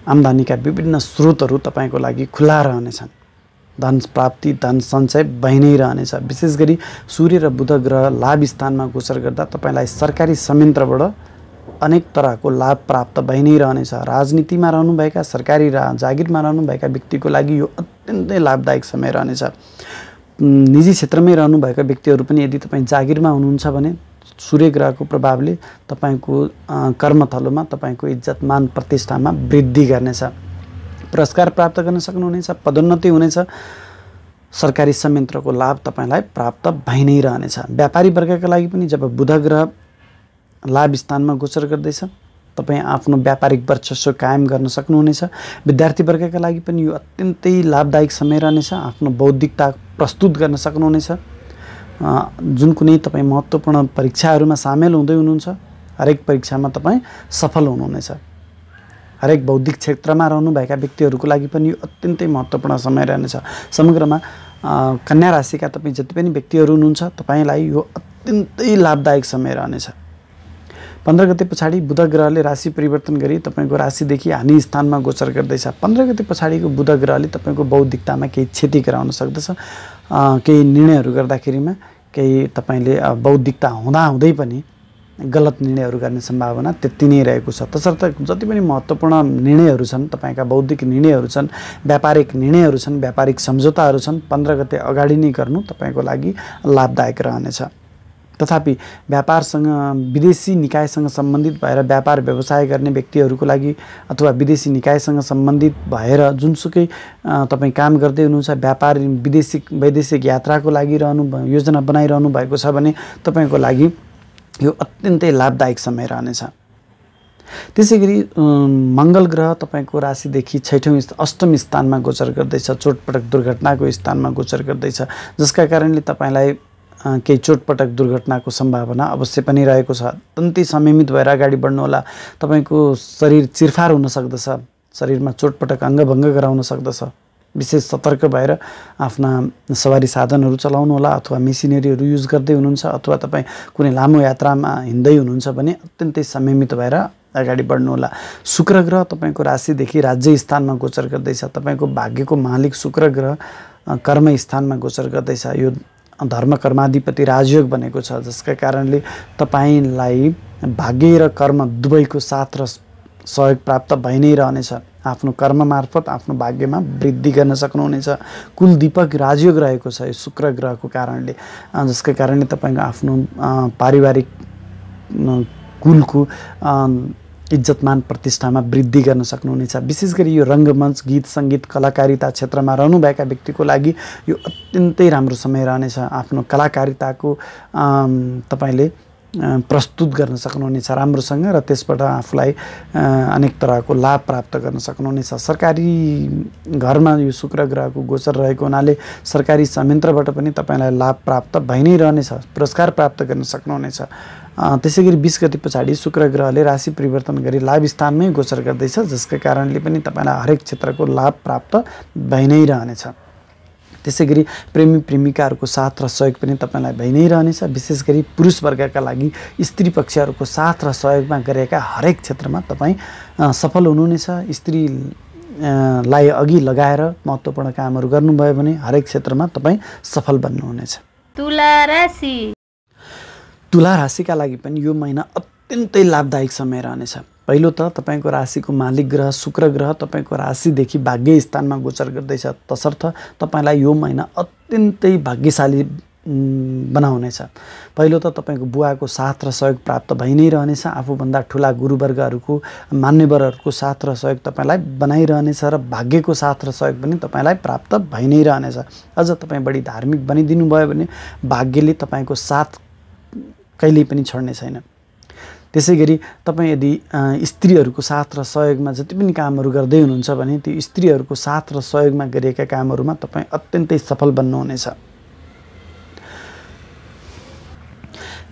आम्दानीका विभिन्न स्रोतहरू तपाईँको लागि खुला रहनेछन्। धन प्राप्ति, धन सञ्चय भइ नै रहनेछ। विशेष गरी सूर्य र बुध ग्रह लाभ स्थानमा गोचर गर्दा तपाईँलाई सरकारी संयन्त्रबाट अनेक तरहको लाभ प्राप्त भइ नै रहनेछ। राजनीतिमा रहनुभएका, सरकारी जागिरमा रहनुभएका व्यक्तिको लागि यो अत्यन्तै लाभदायक समय रहनेछ। निजी क्षेत्रमै रहनुभएका व्यक्तिहरू पनि यदि तपाईँ जागिरमा हुनुहुन्छ भने सूर्य ग्रहको प्रभावले तपाईँको कर्मथलोमा तपाईँको इज्जत मान प्रतिष्ठामा वृद्धि गर्नेछ। पुरस्कार प्राप्त गर्न सक्नुहुनेछ, पदोन्नति हुनेछ, सरकारी संयन्त्रको लाभ तपाईँलाई प्राप्त भइ नै रहनेछ। व्यापारी वर्गका लागि पनि जब बुध ग्रह लाभ स्थानमा गोचर गर्दैछ तपाईँ आफ्नो व्यापारिक वर्चस्व कायम गर्न सक्नुहुनेछ। विद्यार्थी वर्गका लागि पनि यो अत्यन्तै लाभदायक समय रहनेछ। आफ्नो बौद्धिकता प्रस्तुत गर्न सक्नुहुनेछ। जुन कुनै तपाईँ महत्त्वपूर्ण परीक्षाहरूमा सामेल हुँदै हुनुहुन्छ हरेक परीक्षामा तपाईँ सफल हुनुहुनेछ। हरेक बौद्धिक क्षेत्रमा रहनुभएका व्यक्तिहरूको लागि पनि यो अत्यन्तै महत्त्वपूर्ण समय रहनेछ। समग्रमा कन्या राशिका तपाईँ जति पनि व्यक्तिहरू हुनुहुन्छ तपाईँलाई यो अत्यन्तै लाभदायक समय रहनेछ। 15 गते पछाडि बुध ग्रहले राशि परिवर्तन गरी तपाईँको राशिदेखि हानि स्थानमा गोचर गर्दैछ। 15 गते पछाडिको बुध ग्रहले तपाईँको बौद्धिकतामा केही क्षति गराउन सक्दछ। केही निर्णयहरू गर्दाखेरिमा केही तपाईँले बौद्धिकता हुँदाहुँदै पनि गलत निर्णयहरू गर्ने सम्भावना त्यति नै रहेको छ। तसर्थ जति पनि महत्त्वपूर्ण निर्णयहरू छन्, तपाईँका बौद्धिक निर्णयहरू छन्, व्यापारिक निर्णयहरू छन्, व्यापारिक सम्झौताहरू छन्, 15 गते अगाडि नै गर्नु तपाईँको लागि लाभदायक रहनेछ। तथापि व्यापारसँग विदेशी निकायसँग सम्बन्धित भएर व्यापार व्यवसाय गर्ने व्यक्तिहरूको लागि अथवा विदेशी निकायसँग सम्बन्धित भएर जुनसुकै तपाईँ काम गर्दै हुनुहुन्छ, व्यापार वैदेशिक यात्राको लागि योजना बनाइरहनु भएको छ भने तपाईँको लागि यो अत्यन्तै लाभदायक समय रहनेछ। त्यसै गरी मङ्गल ग्रह तपाईँको राशिदेखि 8औं स्थानमा गोचर गर्दैछ। चोटपटक दुर्घटनाको स्थानमा गोचर गर्दैछ, जसका कारणले तपाईँलाई केही चोटपटक दुर्घटनाको सम्भावना अवश्य पनि रहेको छ। अत्यन्तै संयमित भएर अगाडि बढ्नुहोला। तपाईँको शरीर चिरफार हुन सक्दछ, शरीरमा चोटपटक अङ्गभङ्ग गराउन सक्दछ। विशेष सतर्क भएर आफ्ना सवारी साधनहरू चलाउनु होला, अथवा मेसिनरीहरू युज गर्दै हुनुहुन्छ, अथवा तपाईँ कुनै लामो यात्रामा हिँड्दै हुनुहुन्छ भने अत्यन्तै संयमित भएर अगाडि बढ्नुहोला। शुक्र ग्रह तपाईँको राशिदेखि राज्य स्थानमा गोचर गर्दैछ। तपाईँको भाग्यको मालिक शुक्र ग्रह कर्म स्थानमा गोचर गर्दैछ। यो धर्म कर्माधिपति राजयोग बनेको छ, जसका कारणले तपाईँलाई भाग्य र कर्म दुवैको साथ र सहयोग प्राप्त भइ नै रहनेछ। आफ्नो कर्म मार्फत आफ्नो भाग्यमा वृद्धि गर्न सक्नुहुनेछ। कुल दीपक राजयोग रहेको छ यो शुक्र ग्रहको कारणले, जसका कारणले तपाईँको आफ्नो पारिवारिक कुलको इज्जतमान प्रतिष्ठामा वृद्धि गर्न सक्नुहुनेछ। विशेष गरी यो रङ्गमञ्च, गीत सङ्गीत, कलाकारिता क्षेत्रमा रहनुभएका व्यक्तिको लागि यो अत्यन्तै राम्रो समय रहनेछ। आफ्नो कलाकारिताको तपाईँले प्रस्तुत गर्न सक्नुहुनेछ राम्रोसँग, र त्यसबाट आफूलाई अनेक तरहको लाभ प्राप्त गर्न सक्नुहुनेछ। सरकारी घरमा यो शुक्र ग्रहको गोचर रहेको हुनाले सरकारी संयन्त्रबाट पनि तपाईँलाई लाभ प्राप्त भइ नै रहनेछ, पुरस्कार प्राप्त गर्न सक्नुहुनेछ। त्यसै गरी 20 गते पछाडि शुक्र ग्रहले राशि परिवर्तन गरी लाभ स्थानमै गोचर गर्दैछ, जसका कारणले पनि तपाईँलाई हरेक क्षेत्रको लाभ प्राप्त भइ नै रहनेछ। त्यसै गरी प्रेमी प्रेमिकाहरूको साथ र सहयोग पनि तपाईँलाई भइ नै रहनेछ। विशेष गरी पुरुष वर्गका लागि स्त्री पक्षहरूको साथ र सहयोगमा गरेका हरेक क्षेत्रमा तपाईँ सफल हुनुहुनेछ। स्त्रीलाई अघि लगाएर महत्त्वपूर्ण कामहरू गर्नुभयो भने हरेक क्षेत्रमा तपाईँ सफल बन्नुहुनेछ। तुला राशि तुला राशिका लागि पनि यो महिना अत्यन्तै लाभदायक समय रहनेछ। पहिलो त तपाईँको राशिको मालिक ग्रह शुक्र ग्रह तपाईँको राशिदेखि भाग्य स्थानमा गोचर गर्दैछ। तसर्थ तपाईँलाई यो महिना अत्यन्तै भाग्यशाली बनाउनेछ। पहिलो त तपाईँको बुवाको साथ र सहयोग प्राप्त भइ नै रहनेछ। आफूभन्दा ठुला गुरुवर्गहरूको मान्यवरहरूको साथ र सहयोग तपाईँलाई बनाइरहनेछ, र भाग्यको साथ र सहयोग पनि तपाईँलाई प्राप्त भइ नै रहनेछ। अझ तपाईँ बढी धार्मिक बनिदिनु भयो भने भाग्यले तपाईँको साथ कहिल्यै पनि छोड्ने छैन। त्यसै गरी तपाईँ यदि स्त्रीहरूको साथ र सहयोगमा जति पनि कामहरू गर्दै हुनुहुन्छ भने ती स्त्रीहरूको साथ र सहयोगमा गरिएका कामहरूमा तपाईँ अत्यन्तै सफल बन्नुहुनेछ।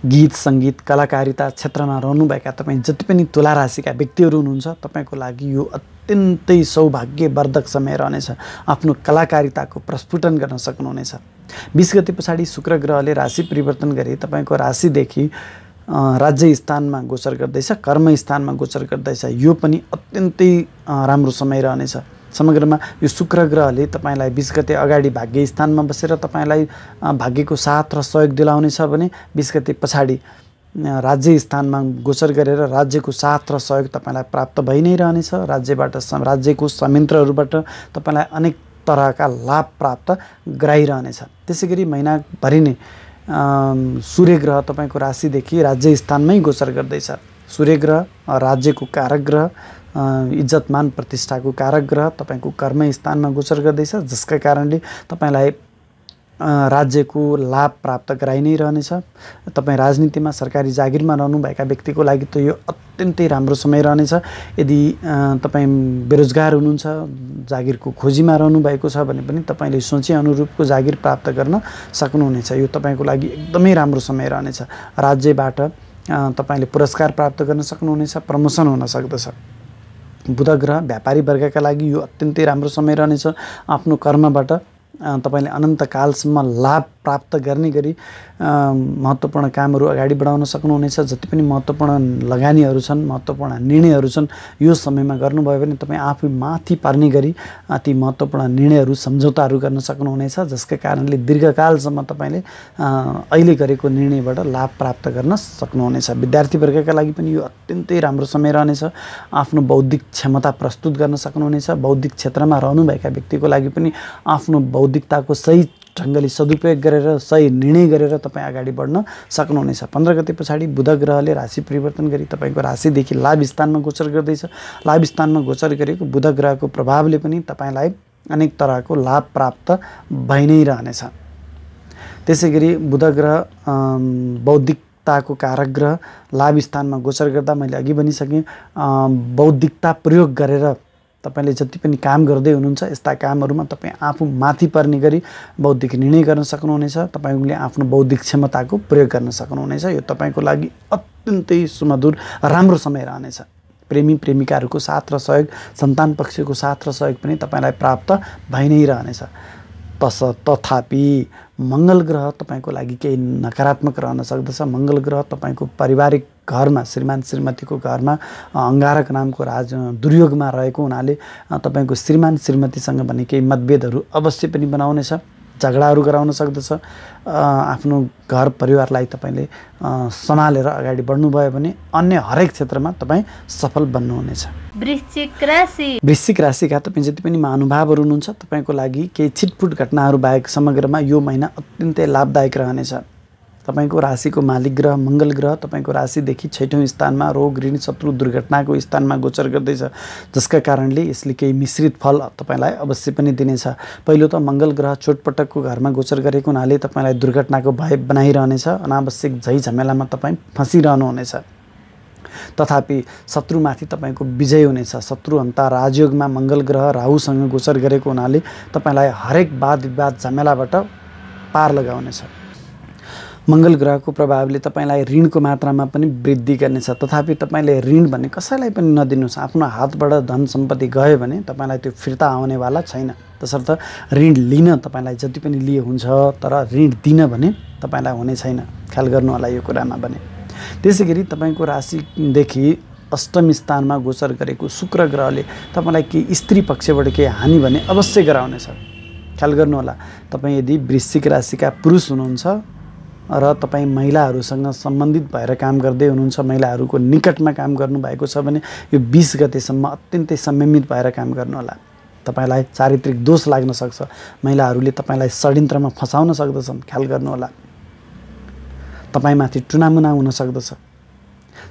गीत सङ्गीत कलाकारिता क्षेत्रमा रहनुभएका तपाईँ जति पनि तुला राशिका व्यक्तिहरू हुनुहुन्छ तपाईँको लागि यो अत्यन्तै सौभाग्यवर्धक समय रहनेछ। आफ्नो कलाकारिताको प्रस्फुटन गर्न सक्नुहुनेछ। 20 गते पछाडि शुक्र ग्रहले राशि परिवर्तन गरी तपाईँको राशिदेखि राज्य स्थानमा गोचर गर्दैछ, कर्म स्थानमा गोचर गर्दैछ। यो पनि अत्यन्तै राम्रो समय रहनेछ। समग्रमा यो शुक्र ग्रहले तपाईँलाई 20 गते अगाडि भाग्य स्थानमा बसेर तपाईँलाई भाग्यको साथ र सहयोग दिलाउनेछ भने 20 गते पछाडि राज्य स्थानमा गोचर गरेर राज्यको साथ र सहयोग तपाईँलाई प्राप्त भइ नै रहनेछ। राज्यको संयन्त्रहरूबाट तपाईँलाई अनेक तरहका लाभ प्राप्त गराइरहनेछ। त्यसै गरी महिनाभरि नै सूर्य ग्रह तपाईँको राशिदेखि राज्य स्थानमै गोचर गर्दैछ। सूर्य ग्रह राज्यको कारक ग्रह, इज्जतमान प्रतिष्ठाको कारक ग्रह तपाईँको कर्म स्थानमा गोचर गर्दैछ, जसका कारणले तपाईँलाई राज्यको लाभ प्राप्त गराइ नै रहनेछ। तपाईँ राजनीतिमा सरकारी जागिरमा रहनुभएका व्यक्तिको लागि त यो अत्यन्तै राम्रो समय रहनेछ। यदि तपाईँ बेरोजगार हुनुहुन्छ, जागिरको खोजीमा रहनुभएको छ भने पनि तपाईँले सोचे अनुरूपको जागिर प्राप्त गर्न सक्नुहुनेछ। यो तपाईँको लागि एकदमै राम्रो समय रहनेछ। राज्यबाट तपाईँले पुरस्कार प्राप्त गर्न सक्नुहुनेछ, प्रमोसन हुन सक्दछ। बुध ग्रह व्यापारी वर्गका लागि यो अत्यन्तै राम्रो समय रहनेछ। आफ्नो कर्मबाट तपाईँले अनन्तकालसम्म लाभ प्राप्त गर्ने गरी महत्त्वपूर्ण कामहरू अगाडि बढाउन सक्नुहुनेछ। जति पनि महत्त्वपूर्ण लगानीहरू छन्, महत्त्वपूर्ण निर्णयहरू छन्, यो समयमा गर्नुभयो भने तपाईँ आफै माथि पार्ने गरी ती महत्त्वपूर्ण निर्णयहरू, सम्झौताहरू गर्न सक्नुहुनेछ, जसका कारणले दीर्घकालसम्म तपाईँले अहिले गरेको निर्णयबाट लाभ प्राप्त गर्न सक्नुहुनेछ। विद्यार्थी वर्गका लागि पनि यो अत्यन्तै राम्रो समय रहनेछ। आफ्नो बौद्धिक क्षमता प्रस्तुत गर्न सक्नुहुनेछ। बौद्धिक क्षेत्रमा रहनुभएका व्यक्तिको लागि पनि आफ्नो बौद्धिकताको सही ढङ्गले सदुपयोग गरेर सही निर्णय गरेर तपाईँ अगाडि बढ्न सक्नुहुनेछ। 15 गते पछाडि बुध ग्रहले राशि परिवर्तन गरी तपाईँको राशिदेखि लाभ स्थानमा गोचर गर्दैछ। लाभ स्थानमा गोचर गरेको बुध ग्रहको प्रभावले पनि तपाईँलाई अनेक तरहको लाभ प्राप्त भइ नै रहनेछ। त्यसै गरी बुध ग्रह बौद्धिकताको कारक ग्रह लाभ स्थानमा गोचर गर्दा मैले अघि भनिसकेँ, बौद्धिकता प्रयोग गरेर तपाईले जति पनि काम गर्दै हुनुहुन्छ यस्ता कामहरूमा तपाईँ आफू माथि पर्ने गरी बौद्धिक निर्णय गर्न सक्नुहुनेछ। तपाईँले आफ्नो बौद्धिक क्षमताको प्रयोग गर्न सक्नुहुनेछ। यो तपाईँको लागि अत्यन्तै सुमधुर राम्रो समय रहनेछ। प्रेमी प्रेमिकाहरूको साथ र सहयोग, सन्तान पक्षको साथ र सहयोग पनि तपाईँलाई प्राप्त भइ नै रहनेछ। तथापि मङ्गल ग्रह तपाईँको लागि केही नकारात्मक रहन सक्दछ। मङ्गल ग्रह तपाईँको पारिवारिक घरमा, श्रीमान श्रीमतीको घरमा अङ्गारक नामको राज दुर्योगमा रहेको हुनाले तपाईँको श्रीमान श्रीमतीसँग भने केही मतभेदहरू अवश्य पनि बनाउनेछ, झगडाहरू गराउन सक्दछ। आफ्नो घर परिवारलाई तपाईँले सम्हालेर अगाडि बढ्नुभयो भने अन्य हरेक क्षेत्रमा तपाईँ सफल बन्नुहुनेछ। वृश्चिक राशिका तपाईँ जति पनि महानुभावहरू हुनुहुन्छ, तपाईँको लागि केही छिटफुट घटनाहरू बाहेक समग्रमा यो महिना अत्यन्तै लाभदायक रहनेछ। तपाईको राशिको मालिक ग्रह मङ्गल ग्रह तपाईको राशिदेखि 6औं स्थानमा रोग, ऋण, शत्रु, दुर्घटनाको स्थानमा गोचर गर्दैछ, जसका कारणले यसले केही मिश्रित फल तपाईँलाई अवश्य पनि दिनेछ। पहिलो त मङ्गल ग्रह चोटपटकको घरमा गोचर गरेको हुनाले तपाईँलाई दुर्घटनाको भय बनाइरहनेछ। अनावश्यक झैझमेलामा तपाईँ फँसिरहनुहुनेछ। तथापि शत्रुमाथि तपाईँको विजय हुनेछ। शत्रु अन्ता राजयोगमा मङ्गल ग्रह राहुसँग गोचर गरेको हुनाले तपाईँलाई हरेक वाद विवाद झमेलाबाट पार लगाउनेछ। मङ्गल ग्रहको प्रभावले तपाईँलाई ऋणको मात्रामा पनि वृद्धि गर्नेछ। तथापि तपाईँले ऋण भने कसैलाई पनि नदिनुहोस्। आफ्नो हातबाट धन सम्पत्ति गयो भने तपाईँलाई त्यो फिर्ता आउनेवाला छैन। तसर्थ ऋण लिन तपाईँलाई जति पनि लिए हुन्छ, तर ऋण दिन भने तपाईँलाई हुने छैन। ख्याल गर्नु होला यो कुरामा भने। त्यसै गरी तपाईँको राशिदेखि 8औं स्थानमा गोचर गरेको शुक्र ग्रहले तपाईँलाई केही स्त्री पक्षबाट केही हानि भने अवश्य गराउनेछ। ख्याल गर्नु होला। तपाईँ यदि वृश्चिक राशिका पुरुष हुनुहुन्छ र तपाईँ महिलाहरूसँग सम्बन्धित भएर काम गर्दै हुनुहुन्छ, महिलाहरूको निकटमा काम गर्नुभएको छ भने यो 20 गतेसम्म अत्यन्तै संयमित भएर काम गर्नुहोला। तपाईँलाई चारित्रिक दोष लाग्न सक्छ। महिलाहरूले तपाईँलाई षड्यन्त्रमा फसाउन सक्दछन्। ख्याल गर्नुहोला। तपाईँमाथि टुनामुना हुन सक्दछ।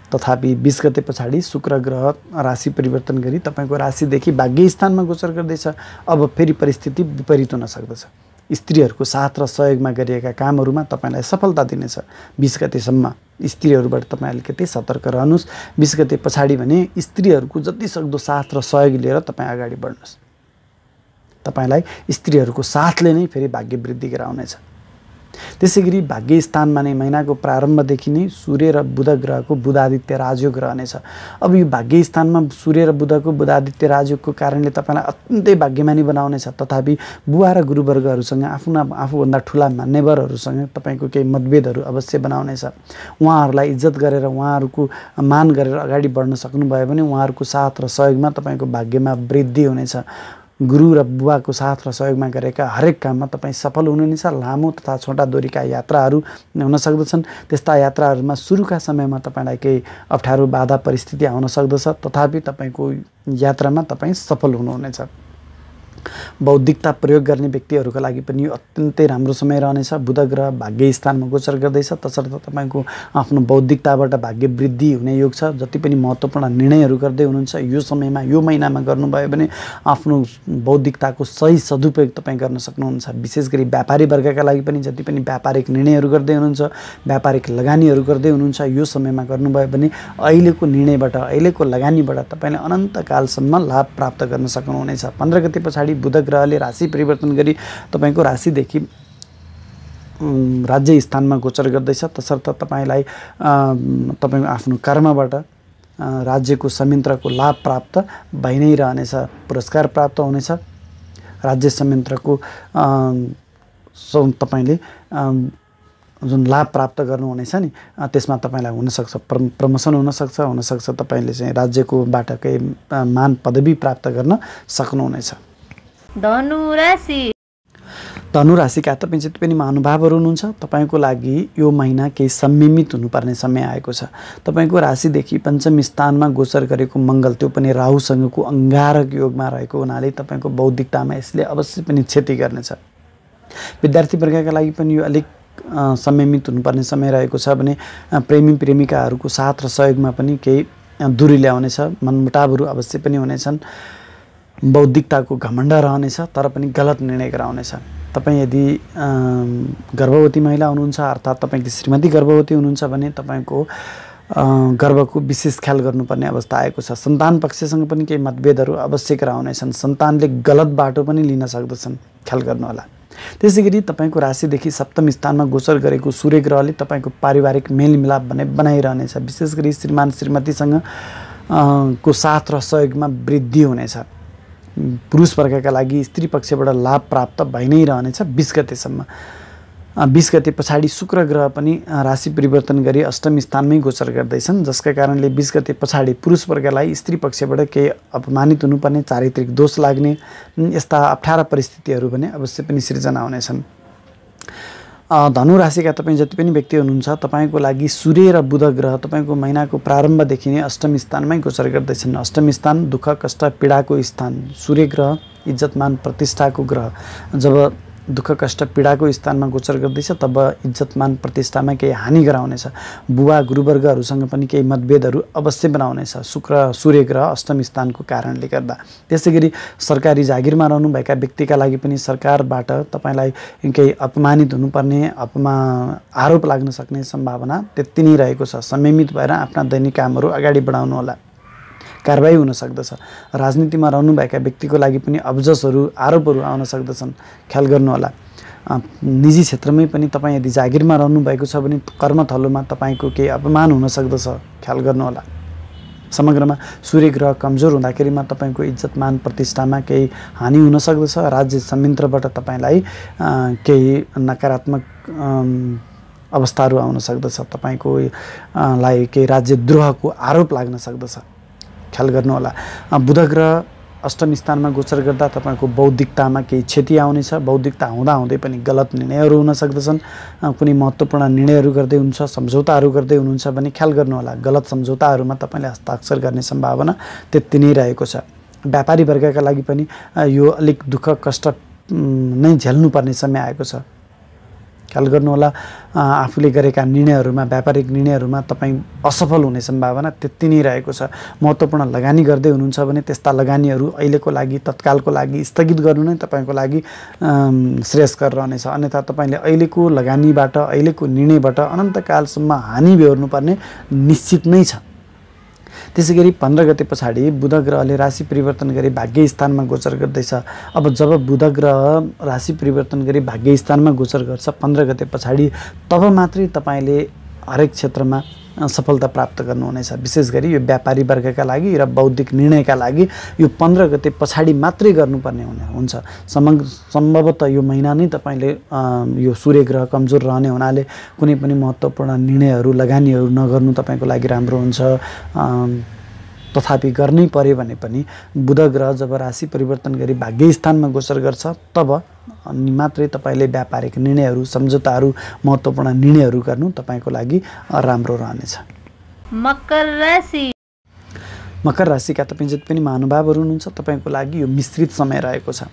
तथापि 20 गते पछाडि शुक्र ग्रह राशि परिवर्तन गरी तपाईँको राशिदेखि भाग्य स्थानमा गोचर गर्दैछ। अब फेरि परिस्थिति विपरीत हुन सक्दछ। स्त्रीहरूको साथ र सहयोगमा गरिएका कामहरूमा तपाईँलाई सफलता दिनेछ। 20 गतेसम्म स्त्रीहरूबाट तपाईँ अलिकति सतर्क रहनुहोस्। 20 गते पछाडि भने स्त्रीहरूको जति सक्दो साथ र सहयोग लिएर तपाईँ अगाडि बढ्नुहोस्। तपाईँलाई स्त्रीहरूको साथले नै फेरि भाग्य वृद्धि गराउनेछ। त्यसै गरी भाग्य स्थानमा नै महिनाको प्रारम्भदेखि नै सूर्य र बुध ग्रहको बुधादित्य राजयोग रहनेछ। अब यो भाग्य स्थानमा सूर्य र बुधको बुधादित्य राजयोगको कारणले तपाईँलाई अत्यन्तै भाग्यमानी बनाउनेछ। तथापि बुवा र गुरुवर्गहरूसँग आफूभन्दा ठुला मान्यवरहरूसँग तपाईँको केही मतभेदहरू अवश्य बनाउनेछ। उहाँहरूलाई इज्जत गरेर, उहाँहरूको मान गरेर अगाडि बढ्न सक्नुभयो भने उहाँहरूको साथ र सहयोगमा तपाईँको भाग्यमा वृद्धि हुनेछ। गुरु र बुवाको साथ र सहयोगमा गरेका हरेक काममा तपाईँ सफल हुनुहुनेछ। लामो तथा छोटा दूरीका यात्राहरू हुन सक्दछन्। त्यस्ता यात्राहरूमा सुरुका समयमा तपाईँलाई केही अप्ठ्यारो बाधा परिस्थिति आउन सक्दछ, तथापि तपाईँको यात्रामा तपाईँ सफल हुनुहुनेछ। बौद्धिकता प्रयोग गर्ने व्यक्तिहरूका लागि पनि यो अत्यन्तै राम्रो समय रहनेछ। बुध ग्रह भाग्य स्थानमा गोचर गर्दैछ, तसर्थ तपाईँको आफ्नो बौद्धिकताबाट भाग्य वृद्धि हुने योग छ। जति पनि महत्त्वपूर्ण निर्णयहरू गर्दै हुनुहुन्छ यो समयमा, यो महिनामा गर्नुभयो भने आफ्नो बौद्धिकताको सही सदुपयोग तपाईँ गर्न सक्नुहुन्छ। विशेष गरी व्यापारी वर्गका लागि पनि जति पनि व्यापारिक निर्णयहरू गर्दै हुनुहुन्छ, व्यापारिक लगानीहरू गर्दै हुनुहुन्छ, यो समयमा गर्नुभयो भने अहिलेको निर्णयबाट, अहिलेको लगानीबाट तपाईँले अनन्तकालसम्म लाभ प्राप्त गर्न सक्नुहुनेछ। 15 गते पछाडि बुध ग्रहले राशि परिवर्तन गरी तपाईँको राशिदेखि राज्य स्थानमा गोचर गर्दैछ, तसर्थ तपाईँलाई तपाईँको आफ्नो कर्मबाट राज्यको संयन्त्रको लाभ प्राप्त भइ नै रहनेछ। पुरस्कार प्राप्त हुनेछ। राज्य संयन्त्रको तपाईँले जुन लाभ प्राप्त गर्नुहुनेछ नि, त्यसमा तपाईँलाई हुनसक्छ प्रमोसन हुनसक्छ तपाईँले चाहिँ राज्यकोबाट केही मान पदवी प्राप्त गर्न सक्नुहुनेछ। धनु राशिका तपाईँ जति पनि महानुभावहरू हुनुहुन्छ, तपाईँको लागि यो महिना केही संयमित हुनुपर्ने समय आएको छ। तपाईँको राशिदेखि पञ्चम स्थानमा गोचर गरेको मङ्गल, त्यो पनि राहुसँगको अङ्गारक योगमा रहेको हुनाले तपाईँको बौद्धिकतामा यसले अवश्य पनि क्षति गर्नेछ। विद्यार्थी वर्गका लागि पनि यो अलिक संयमित हुनुपर्ने समय रहेको छ भने प्रेमी प्रेमिकाहरूको साथ र सहयोगमा पनि केही दूरी ल्याउनेछ। मनमुटावहरू अवश्य पनि हुनेछन्। बौद्धिकताको घमण्ड रहनेछ, तर पनि गलत निर्णय गराउनेछ। तपाईँ यदि गर्भवती महिला हुनुहुन्छ, अर्थात् तपाईँकी श्रीमती गर्भवती हुनुहुन्छ भने तपाईँको गर्भको विशेष ख्याल गर्नुपर्ने अवस्था आएको छ। सन्तान पक्षसँग पनि केही मतभेदहरू अवश्य गराउनेछन्। सन्तानले गलत बाटो पनि लिन सक्दछन्, ख्याल गर्नुहोला। त्यसै गरी तपाईँको राशिदेखि सप्तम स्थानमा गोचर गरेको सूर्य ग्रहले तपाईँको पारिवारिक मेलमिलाप भने बनाइरहनेछ। विशेष गरी श्रीमान श्रीमतीसँग को साथ र सहयोगमा वृद्धि हुनेछ। पुरुष वर्गका लागि स्त्री पक्षबाट लाभ प्राप्त भइ नै रहनेछ 20 गतेसम्म। 20 गते पछाडि शुक्र ग्रह पनि राशि परिवर्तन गरी अष्टम स्थानमै गोचर गर्दैछन्, जसका कारणले 20 गते पछाडि पुरुष वर्गलाई स्त्री पक्षबाट केही अपमानित हुनुपर्ने, चारित्रिक दोष लाग्ने, यस्ता अप्ठ्यारा परिस्थितिहरू भने अवश्य पनि सिर्जना हुनेछन्। धनु राशिका तपाईँ जति पनि व्यक्ति हुनुहुन्छ, तपाईँको लागि सूर्य र बुध ग्रह तपाईँको महिनाको प्रारम्भदेखि नै अष्टम स्थानमै गोचर गर्दैछन्। अष्टम स्थान दुःख कष्ट पीडाको स्थान। सूर्य ग्रह इज्जतमान प्रतिष्ठाको ग्रह। जब दुःख कष्ट पीडाको स्थानमा गोचर गर्दैछ तब इज्जतमान प्रतिष्ठामा केही हानि गराउनेछ। बुवा गुरुवर्गहरूसँग पनि केही मतभेदहरू अवश्य बनाउनेछ सूर्य ग्रह अष्टम स्थानको कारणले गर्दा। त्यसै गरी सरकारी जागिरमा रहनुभएका व्यक्तिका लागि पनि सरकारबाट तपाईँलाई केही अपमानित हुनुपर्ने, आरोप लाग्न सक्ने सम्भावना त्यति नै रहेको छ। संयमित भएर आफ्ना दैनिक कामहरू अगाडि बढाउनुहोला, कारबाही हुन सक्दछ। राजनीतिमा रहनुभएका व्यक्तिको लागि पनि अब्जसहरू, आरोपहरू आउन सक्दछन्, ख्याल गर्नुहोला। निजी क्षेत्रमै पनि तपाईँ यदि जागिरमा रहनुभएको छ भने कर्मथलोमा तपाईँको केही अपमान हुन सक्दछ, ख्याल गर्नुहोला। समग्रमा सूर्य ग्रह कमजोर हुँदाखेरिमा तपाईँको इज्जतमान प्रतिष्ठामा केही हानि हुन सक्दछ। राज्य संयन्त्रबाट तपाईँलाई केही नकारात्मक अवस्थाहरू आउन सक्दछ। तपाईँको लाई केही राज्यद्रोहको आरोप लाग्न सक्दछ, ख्याल गर्नुहोला। बुध ग्रह अष्टम स्थानमा गोचर गर्दा तपाईँको बौद्धिकतामा केही क्षति आउनेछ। बौद्धिकता हुँदाहुँदै पनि गलत निर्णयहरू हुन सक्दछन्। कुनै महत्त्वपूर्ण निर्णयहरू गर्दै हुनुहुन्छ, सम्झौताहरू गर्दै हुनुहुन्छ भने ख्याल गर्नुहोला। गलत सम्झौताहरूमा तपाईँले हस्ताक्षर गर्ने सम्भावना त्यति नै रहेको छ। व्यापारी वर्गका लागि पनि यो अलिक दुःख कष्ट नै झेल्नुपर्ने समय आएको छ, ख्याल गर्नुहोला। आफूले गरेका निर्णयहरूमा, व्यापारिक निर्णयहरूमा तपाईँ असफल हुने सम्भावना त्यति नै रहेको छ। महत्त्वपूर्ण लगानी गर्दै हुनुहुन्छ भने त्यस्ता लगानीहरू अहिलेको लागि, तत्कालको लागि स्थगित गर्नु नै तपाईँको लागि श्रेयस्कर रहनेछ। अन्यथा तपाईँले अहिलेको लगानीबाट, अहिलेको निर्णयबाट अनन्तकालसम्म हानि बेहोर्नुपर्ने निश्चित नै छ। त्यसै गरी 15 गते पछाडि बुध ग्रहले राशि परिवर्तन गरी भाग्य स्थानमा गोचर गर्दैछ। अब जब बुध ग्रह राशि परिवर्तन गरी भाग्य स्थानमा गोचर गर्छ 15 गते पछाडि, तब मात्रै तपाईँले हरेक क्षेत्रमा सफलता प्राप्त गर्नुहुनेछ। विशेष गरी यो व्यापारी वर्गका लागि र बौद्धिक निर्णयका लागि यो 15 गते पछाडि मात्रै गर्नुपर्ने हुन्छ। सम्भवतः यो महिना नै तपाईँले यो सूर्य ग्रह कमजोर रहने हुनाले कुनै पनि महत्त्वपूर्ण निर्णयहरू, लगानीहरू नगर्नु तपाईँको लागि राम्रो हुन्छ। तथापि गर्नै पर्यो भने पनि बुध ग्रह जब राशि परिवर्तन गरी भाग्य स्थानमा गोचर गर्छ तब अनि मात्रै तपाईँले व्यापारिक निर्णयहरू, सम्झौताहरू, महत्त्वपूर्ण निर्णयहरू गर्नु तपाईँको लागि राम्रो रहनेछ। मकर राशि मकर राशिका तपाईँ जति पनि महानुभावहरू हुनुहुन्छ तपाईँको लागि यो मिश्रित समय रहेको छ।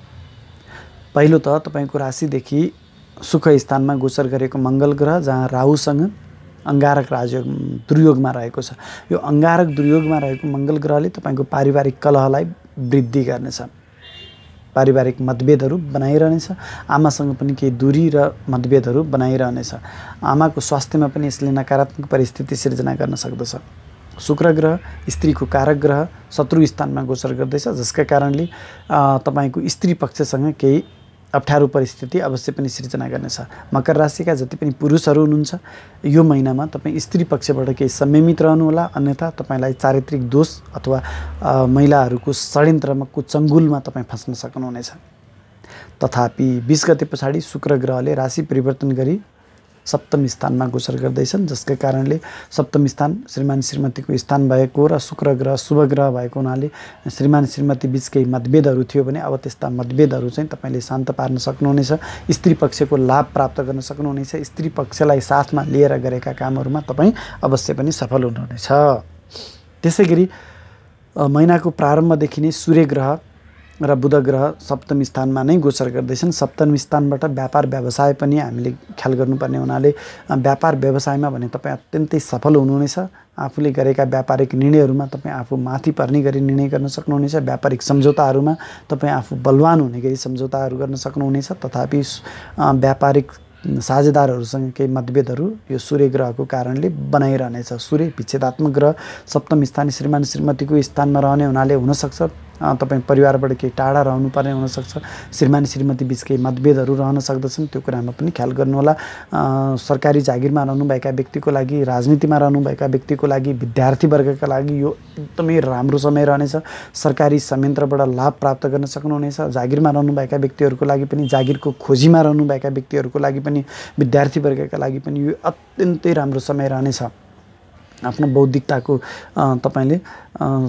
पहिलो त तपाईँको राशिदेखि सुख स्थानमा गोचर गरेको मङ्गल ग्रह जहाँ राहुसँग अङ्गारक राजयोग दुर्योगमा रहेको छ। यो अङ्गारक दुर्योगमा रहेको मङ्गल ग्रहले तपाईँको पारिवारिक कलहलाई वृद्धि गर्नेछ, पारिवारिक मतभेदहरू बनाइरहनेछ, आमासँग पनि केही दूरी र मतभेदहरू बनाइरहनेछ। आमाको स्वास्थ्यमा पनि यसले नकारात्मक परिस्थिति सिर्जना गर्न सक्दछ। शुक्र ग्रह स्त्रीको कारक ग्रह शत्रु स्थानमा गोचर गर्दैछ, जसका कारणले तपाईँको स्त्री पक्षसँग केही अप्ठ्यारो परिस्थिति अवश्य पनि सिर्जना गर्नेछ। मकर राशिका जति पनि पुरुषहरू हुनुहुन्छ यो महिनामा तपाईँ स्त्री पक्षबाट केही संयमित रहनुहोला, अन्यथा तपाईँलाई चारित्रिक दोष अथवा महिलाहरूको षड्यन्त्रमा कुचङ्गुलमा तपाईँ फस्न सक्नुहुनेछ। तथापि 20 गते पछाडि शुक्र ग्रहले राशि परिवर्तन गरी सप्तम स्थानमा गोचर गर्दैछन्, जसका कारणले सप्तम स्थान श्रीमान श्रीमतीको स्थान भएको र शुक्र ग्रह शुभ ग्रह भएको हुनाले श्रीमान श्रीमती बीच केही मतभेदहरू थियो भने अब त्यस्ता मतभेदहरू चाहिँ तपाईँले शान्त पार्न सक्नुहुनेछ। स्त्री पक्षको लाभ प्राप्त गर्न सक्नुहुनेछ। स्त्री पक्षलाई साथमा लिएर गरेका कामहरूमा तपाईँ अवश्य पनि सफल हुनुहुनेछ। त्यसै गरी महिनाको प्रारम्भदेखि नै सूर्य ग्रह र बुध ग्रह सप्तम स्थानमा नै गोचर गर्दैछन्। सप्तम स्थानबाट व्यापार व्यवसाय पनि हामीले ख्याल गर्नुपर्ने हुनाले व्यापार व्यवसायमा भने तपाईँ अत्यन्तै सफल हुनुहुनेछ। आफूले गरेका व्यापारिक निर्णयहरूमा तपाईँ आफू माथि पर्ने गरी निर्णय गर्न सक्नुहुनेछ। व्यापारिक सम्झौताहरूमा तपाईँ आफू बलवान हुने गरी सम्झौताहरू गर्न सक्नुहुनेछ। तथापि व्यापारिक साझेदारहरूसँग केही मतभेदहरू यो सूर्य ग्रहको कारणले बनाइरहनेछ। सूर्य विच्छेदात्मक ग्रह सप्तम स्थान श्रीमान श्रीमतीको स्थानमा रहने हुनाले हुनसक्छ तपाईँ परिवारबाट केही टाढा रहनुपर्ने हुनसक्छ। श्रीमान श्रीमती बिच केही मतभेदहरू रहन सक्दछन्, त्यो कुरामा पनि ख्याल गर्नुहोला। सरकारी जागिरमा रहनुभएका व्यक्तिको लागि, राजनीतिमा रहनुभएका व्यक्तिको लागि, विद्यार्थी वर्गका लागि यो एकदमै राम्रो समय रहनेछ। सरकारी संयन्त्रबाट लाभ प्राप्त गर्न सक्नुहुनेछ। जागिरमा रहनुभएका व्यक्तिहरूको लागि पनि, जागिरको खोजीमा रहनुभएका व्यक्तिहरूको लागि पनि, विद्यार्थी वर्गका लागि पनि यो अत्यन्तै राम्रो समय रहनेछ। आफ्नो बौद्धिकताको तपाईँले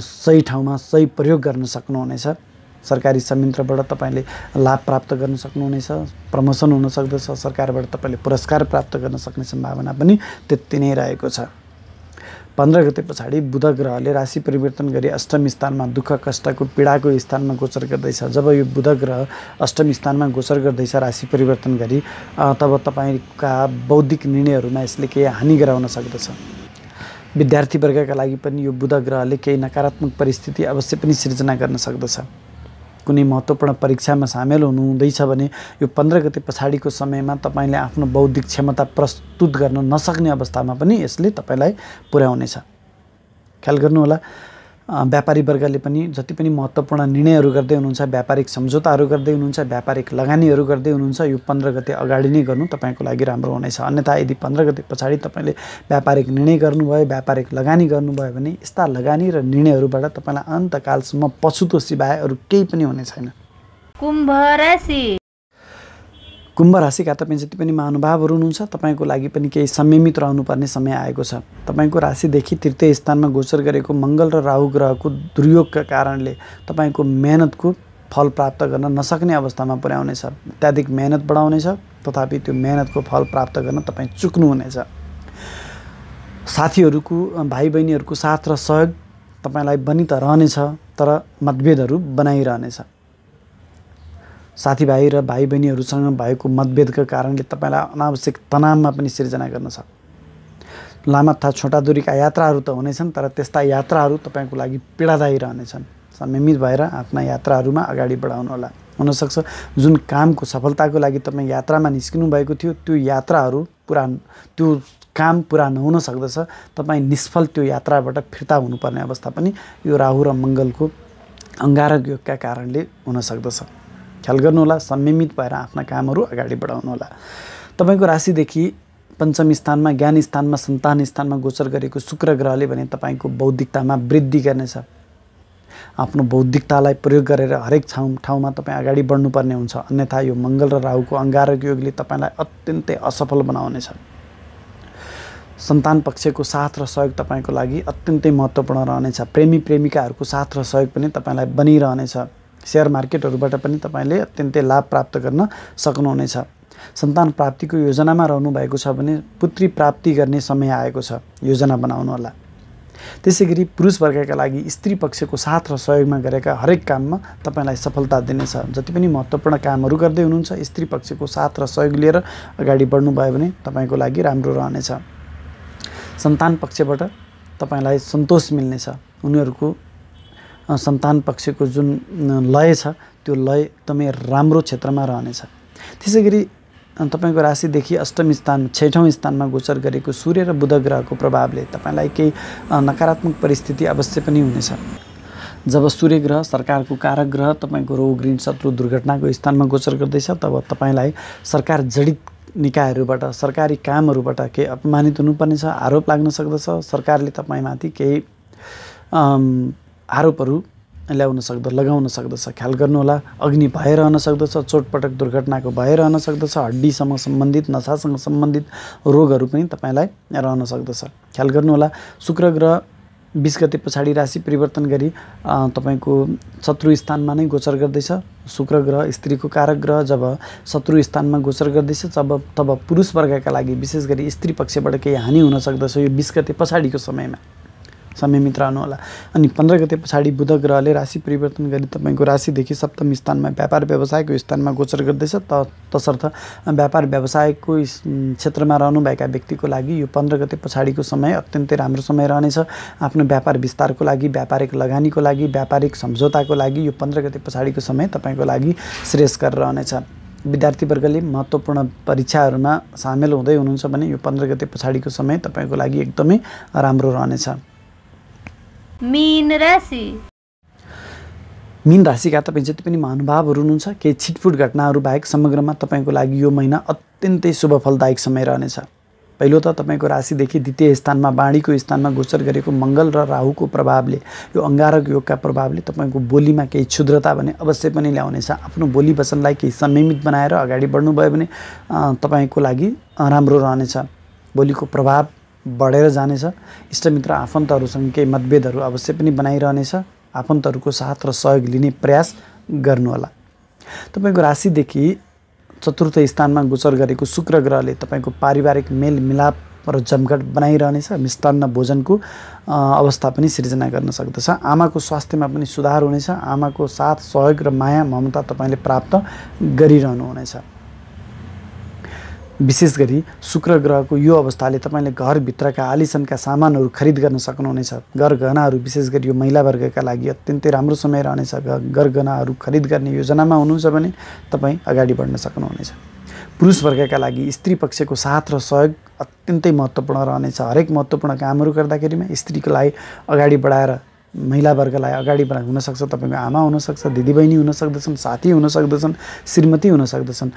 सही ठाउँमा सही प्रयोग गर्न सक्नुहुनेछ। सरकारी संयन्त्रबाट तपाईँले लाभ प्राप्त गर्न सक्नुहुनेछ, प्रमोसन हुन सक्दछ, सरकारबाट तपाईँले पुरस्कार प्राप्त गर्न सक्ने सम्भावना पनि त्यति नै रहेको छ। 15 गते पछाडि बुध ग्रहले राशि परिवर्तन गरी अष्टम स्थानमा दुःख कष्टको पीडाको स्थानमा गोचर गर्दैछ। जब यो बुध ग्रह अष्टम स्थानमा गोचर गर्दैछ राशि परिवर्तन गरी, तब तपाईँका बौद्धिक निर्णयहरूमा यसले केही हानि गराउन सक्दछ। विद्यार्थी वर्गका लागि पनि यो बुध ग्रहले केही नकारात्मक परिस्थिति अवश्य पनि सिर्जना गर्न सक्दछ। कुनै महत्त्वपूर्ण परीक्षामा सामेल हुनुहुँदैछ भने यो 15 गते पछाडिको समयमा तपाईँले आफ्नो बौद्धिक क्षमता प्रस्तुत गर्न नसक्ने अवस्थामा पनि यसले तपाईँलाई पुर्याउनेछ। ख्याल गर्नुहोला। व्यापारी वर्गले पनि जति पनि महत्त्वपूर्ण निर्णयहरू गर्दै हुनुहुन्छ, व्यापारिक सम्झौताहरू गर्दै हुनुहुन्छ, व्यापारिक लगानीहरू गर्दै हुनुहुन्छ, यो 15 गते अगाडि नै गर्नु तपाईँको लागि राम्रो हुनेछ। अन्यथा यदि 15 गते पछाडि तपाईँले व्यापारिक निर्णय गर्नुभयो, व्यापारिक लगानी गर्नुभयो भने यस्ता लगानी र निर्णयहरूबाट तपाईँलाई अन्तकालसम्म पछुतो सिवाय अरू केही पनि हुने छैन। कुम्भ राशि कुम्भ राशिका तपाईँ जति पनि महानुभावहरू हुनुहुन्छ तपाईँको लागि पनि केही संयमित रहनुपर्ने समय आएको छ। तपाईँको राशिदेखि तृतीय स्थानमा गोचर गरेको मङ्गल र राहु ग्रहको दुर्योगका कारणले तपाईँको मेहनतको फल प्राप्त गर्न नसक्ने अवस्थामा पुर्याउनेछ। अत्याधिक मेहनत बढाउनेछ, तथापि त्यो मेहनतको फल प्राप्त गर्न तपाईँ चुक्नुहुनेछ। साथीहरूको, भाइ बहिनीहरूको साथ र सहयोग तपाईँलाई बनि त रहनेछ, तर मतभेदहरू बनाइरहनेछ। साथीभाइ र भाइ बहिनीहरूसँग भएको मतभेदका कारणले तपाईँलाई अनावश्यक तनावमा पनि सिर्जना गर्न सक्छ। लामा तथा छोटा दूरीका यात्राहरू त हुनेछन्, तर त्यस्ता यात्राहरू तपाईँको लागि पीडादायी रहनेछन्। संयमित भएर आफ्ना यात्राहरूमा अगाडि बढाउनुहोला। हुनसक्छ जुन कामको सफलताको लागि तपाईँ यात्रामा निस्किनु भएको थियो त्यो काम पुरा नहुन सक्दछ। तपाईँ निष्फल त्यो यात्राबाट फिर्ता हुनुपर्ने अवस्था पनि यो राहु र मङ्गलको अङ्गारक योगका कारणले हुन सक्दछ। ख्याल गर्नुहोला। संयमित भएर आफ्ना कामहरू अगाडि बढाउनुहोला। तपाईँको राशिदेखि पञ्चम स्थानमा, ज्ञान स्थानमा, सन्तान स्थानमा गोचर गरेको शुक्र ग्रहले भने तपाईँको बौद्धिकतामा वृद्धि गर्नेछ। आफ्नो बौद्धिकतालाई प्रयोग गरेर हरेक ठाउँमा तपाईँ अगाडि बढ्नुपर्ने हुन्छ। अन्यथा यो मङ्गल र राहुको अङ्गारक योगले तपाईँलाई अत्यन्तै असफल बनाउनेछ। सन्तान पक्षको साथ र सहयोग तपाईँको लागि अत्यन्तै महत्त्वपूर्ण रहनेछ। प्रेमी प्रेमिकाहरूको साथ र सहयोग पनि तपाईँलाई बनिरहनेछ। सेयर मार्केटहरूबाट पनि तपाईँले अत्यन्तै लाभ प्राप्त गर्न सक्नुहुनेछ। सन्तान प्राप्तिको योजनामा रहनु भएको छ भने पुत्री प्राप्ति गर्ने समय आएको छ, योजना बनाउनु होला। त्यसै गरी पुरुष वर्गका लागि स्त्री पक्षको साथ र सहयोगमा गरेका हरेक काममा तपाईँलाई सफलता दिनेछ। जति पनि महत्त्वपूर्ण कामहरू गर्दै हुनुहुन्छ स्त्री पक्षको साथ र सहयोग लिएर अगाडि बढ्नुभयो भने तपाईँको लागि राम्रो रहनेछ। सन्तान पक्षबाट तपाईँलाई सन्तोष मिल्नेछ। उनीहरूको सन्तान पक्षको जुन लय छ त्यो लय एकदमै राम्रो क्षेत्रमा रहनेछ। त्यसै गरी तपाईँको राशिदेखि अष्टम स्थान 6औं स्थानमा गोचर गरेको सूर्य र बुध ग्रहको प्रभावले तपाईँलाई केही नकारात्मक परिस्थिति अवश्य पनि हुनेछ। जब सूर्य ग्रह सरकारको कारक ग्रह तपाईँको रोग ऋण शत्रु दुर्घटनाको स्थानमा गोचर गर्दैछ तब तपाईँलाई सरकार जडित निकायहरूबाट सरकारी कामहरूबाट केही अपमानित हुनुपर्नेछ, आरोप लाग्न सक्दछ। सरकारले तपाईँमाथि केही आरोपहरू लगाउन सक्दछ, ख्याल गर्नुहोला। अग्नि भए रहन सक्दछ, चोटपटक दुर्घटनाको भए रहन सक्दछ, हड्डीसँग सम्बन्धित नसासँग सम्बन्धित रोगहरू पनि तपाईँलाई रहन सक्दछ, ख्याल गर्नुहोला। शुक्र ग्रह 20 गते पछाडि राशि परिवर्तन गरी तपाईँको शत्रु स्थानमा नै गोचर गर्दैछ। शुक्र ग्रह स्त्रीको कारक ग्रह जब शत्रु स्थानमा गोचर गर्दैछ तब पुरुष वर्गका लागि विशेष गरी स्त्री पक्षबाट केही हानि हुन सक्दछ यो 20 गते पछाडिको समयमित रहनुहोला। अनि 15 गते पछाडि बुध ग्रहले राशि परिवर्तन गरी तपाईँको राशिदेखि सप्तम स्थानमा व्यापार व्यवसायको स्थानमा गोचर गर्दैछ। तसर्थ व्यापार व्यवसायको क्षेत्रमा रहनुभएका व्यक्तिको लागि यो 15 गते पछाडिको समय अत्यन्तै राम्रो समय रहनेछ। आफ्नो व्यापार विस्तारको लागि, व्यापारिक लगानीको लागि, व्यापारिक सम्झौताको लागि यो 15 गते पछाडिको समय तपाईँको लागि श्रेयस्कर रहनेछ। विद्यार्थी वर्गले महत्त्वपूर्ण परीक्षाहरूमा सामेल हुँदै हुनुहुन्छ भने यो 15 गते पछाडिको समय तपाईँको लागि एकदमै राम्रो रहनेछ। मीन राशि मीन राशिका तपाईँ जति पनि महानुभावहरू हुनुहुन्छ केही छिटफुट घटनाहरू बाहेक समग्रमा तपाईँको लागि यो महिना अत्यन्तै शुभ फलदायक समय रहनेछ। पहिलो त तपाईँको राशिदेखि द्वितीय स्थानमा वाणीको स्थानमा गोचर गरेको मङ्गल र राहुको प्रभावले यो अङ्गारक योगका प्रभावले तपाईँको बोलीमा केही क्षुद्रता भने अवश्य पनि ल्याउनेछ। आफ्नो बोली वचनलाई केही संयमित बनाएर अगाडि बढ्नुभयो भने तपाईँको लागि राम्रो रहनेछ। बोलीको प्रभाव बढेर जानेछ। इष्टमित्र आफन्तहरूसँग केही मतभेदहरू अवश्य पनि बनाइरहनेछ। आफन्तहरूको साथ र सहयोग लिने प्रयास गर्नुहोला। तपाईँको राशिदेखि चतुर्थ स्थानमा गोचर गरेको शुक्र ग्रहले तपाईँको पारिवारिक मेलमिलाप र जमघट बनाइरहनेछ। मिष्टान्न भोजनको अवस्था पनि सिर्जना गर्न सक्दछ। आमाको स्वास्थ्यमा पनि सुधार हुनेछ। आमाको साथ सहयोग र माया ममता तपाईँले प्राप्त गरिरहनुहुनेछ। विशेष गरी शुक्र ग्रहको यो अवस्थाले तपाईँले घरभित्रका आलिसनका सामानहरू खरिद गर्न सक्नुहुनेछ। गरगहनाहरू विशेष गरी यो महिला वर्गका लागि अत्यन्तै राम्रो समय रहनेछ। गरगहनाहरू खरिद गर्ने योजनामा हुनुहुन्छ भने तपाईँ अगाडि बढ्न सक्नुहुनेछ। पुरुष वर्गका लागि स्त्री पक्षको साथ र सहयोग अत्यन्तै महत्त्वपूर्ण रहनेछ। हरेक महत्त्वपूर्ण कामहरू गर्दाखेरिमा स्त्रीको लागि अगाडि बढाएर महिला वर्गलाई अगाडि बढाउन हुनसक्छ। तपाईँको आमा हुनसक्छ, दिदीबहिनी हुन सक्दछन्, साथी हुन सक्दछन्, श्रीमती हुन सक्दछन्।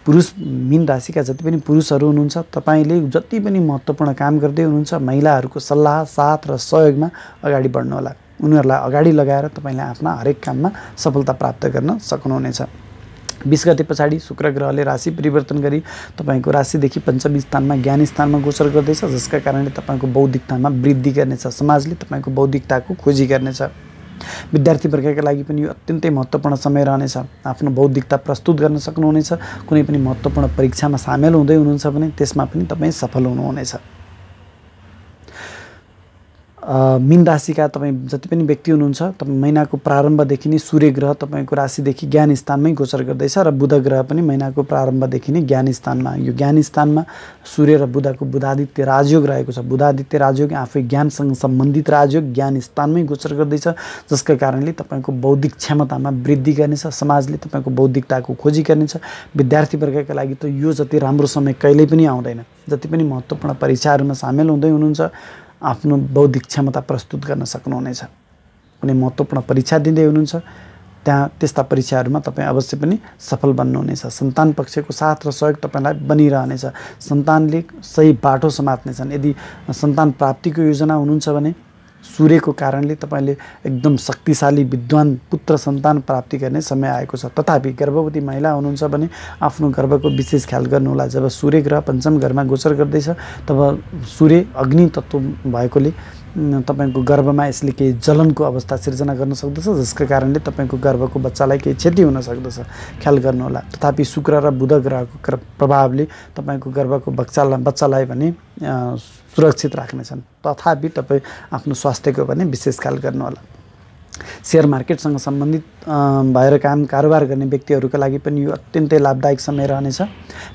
पुरुष मीन राशिका जति पनि पुरुषहरू हुनुहुन्छ तपाईँले जति पनि महत्त्वपूर्ण काम गर्दै हुनुहुन्छ महिलाहरूको सल्लाह साथ र सहयोगमा अगाडि बढ्नुहोला। उनीहरूलाई अगाडि लगाएर तपाईँले आफ्ना हरेक काममा सफलता प्राप्त गर्न सक्नुहुनेछ। 20 गते पछाडि शुक्र ग्रहले राशि परिवर्तन गरी तपाईँको राशिदेखि पञ्चम स्थानमा ज्ञान स्थानमा गोचर गर्दैछ, जसका कारणले तपाईँको बौद्धिकतामा वृद्धि गर्नेछ। समाजले तपाईँको बौद्धिकताको खोजी गर्नेछ। विद्यार्थी वर्गका लागि पनि यो अत्यन्तै महत्त्वपूर्ण समय रहनेछ। आफ्नो बौद्धिकता प्रस्तुत गर्न सक्नुहुनेछ। कुनै पनि महत्त्वपूर्ण परीक्षामा सामेल हुँदै हुनुहुन्छ भने त्यसमा पनि तपाईँ सफल हुनुहुनेछ। मीन राशिका तपाईँ जति पनि व्यक्ति हुनुहुन्छ तपाईँ महिनाको प्रारम्भदेखि नै सूर्य ग्रह तपाईँको राशिदेखि ज्ञान स्थानमै गोचर गर्दैछ र बुध ग्रह पनि महिनाको प्रारम्भदेखि नै ज्ञान स्थानमा। यो ज्ञान स्थानमा सूर्य र बुधको बुधादित्य राजयोग रहेको छ। बुधादित्य राजयोग आफै ज्ञानसँग सम्बन्धित राजयोग ज्ञान स्थानमै गोचर गर्दैछ, जसका कारणले तपाईँको बौद्धिक क्षमतामा वृद्धि गर्नेछ। समाजले तपाईँको बौद्धिकताको खोजी गर्नेछ। विद्यार्थी वर्गका लागि त यो जति राम्रो समय कहिल्यै पनि आउँदैन। जति पनि महत्त्वपूर्ण परीक्षाहरूमा सामेल हुँदै हुनुहुन्छ आफ्नो बौद्धिक क्षमता प्रस्तुत गर्न सक्नुहुनेछ। कुनै महत्त्वपूर्ण परीक्षा दिँदै हुनुहुन्छ त्यहाँ त्यस्ता परीक्षाहरूमा तपाईँ अवश्य पनि सफल बन्नुहुनेछ। सन्तान पक्षको साथ र सहयोग तपाईँलाई बनिरहनेछ। सन्तानले सही बाटो समात्नेछन्। यदि सन्तान प्राप्तिको योजना हुनुहुन्छ भने सूर्यको कारणले तपाईँले एकदम शक्तिशाली विद्वान पुत्र सन्तान प्राप्ति गर्ने समय आएको छ। तथापि गर्भवती महिला हुनुहुन्छ भने आफ्नो गर्भको विशेष ख्याल गर्नुहोला। जब सूर्य ग्रह पञ्चम घरमा गोचर गर्दैछ तब सूर्य अग्नि तत्त्व भएकोले तपाईँको गर्भमा यसले केही जलनको अवस्था सिर्जना गर्न सक्दछ, जसका कारणले तपाईँको गर्भको बच्चालाई केही क्षति हुन सक्दछ, ख्याल गर्नुहोला। तथापि शुक्र र बुध ग्रहको प्रभावले तपाईँको गर्भको बच्चालाई भने सुरक्षित राख्नेछन्। तथापि तपाईँ आफ्नो स्वास्थ्यको पनि विशेष ख्याल गर्नुहोला। शेयर मार्केटसँग सम्बन्धित भएर काम कारोबार गर्ने व्यक्तिहरूका लागि पनि यो अत्यन्तै लाभदायक समय रहनेछ।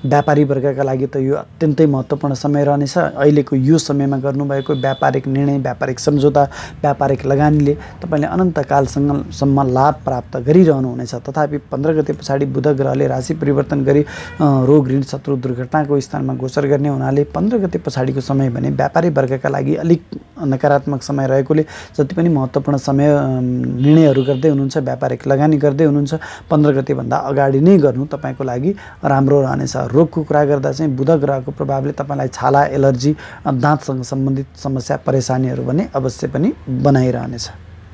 व्यापारी वर्गका लागि त यो अत्यन्तै महत्त्वपूर्ण समय रहनेछ। अहिलेको यो समयमा गर्नुभएको व्यापारिक निर्णय, व्यापारिक सम्झौता, व्यापारिक लगानीले तपाईँले अनन्तकालसम्म लाभ प्राप्त गरिरहनुहुनेछ। तथापि 15 गते पछाडि बुध ग्रहले राशि परिवर्तन गरी रोग, ऋण, शत्रु, दुर्घटनाको स्थानमा गोचर गर्ने हुनाले 15 गते पछाडिको समय भने व्यापारी वर्गका लागि अलिक नकारात्मक समय रहेकोले जति पनि महत्त्वपूर्ण समय निर्णयहरू गर्दै हुनुहुन्छ, व्यापारिक लगानी गर्दै हुनुहुन्छ, 15 गतेभन्दा अगाडि नै गर्नु तपाईँको लागि राम्रो रहनेछ। रोगको कुरा गर्दा चाहिँ बुध ग्रहको प्रभावले तपाईँलाई छाला, एलर्जी, दाँतसँग सम्बन्धित समस्या, परेशानीहरू भने अवश्य पनि बनाइरहनेछ।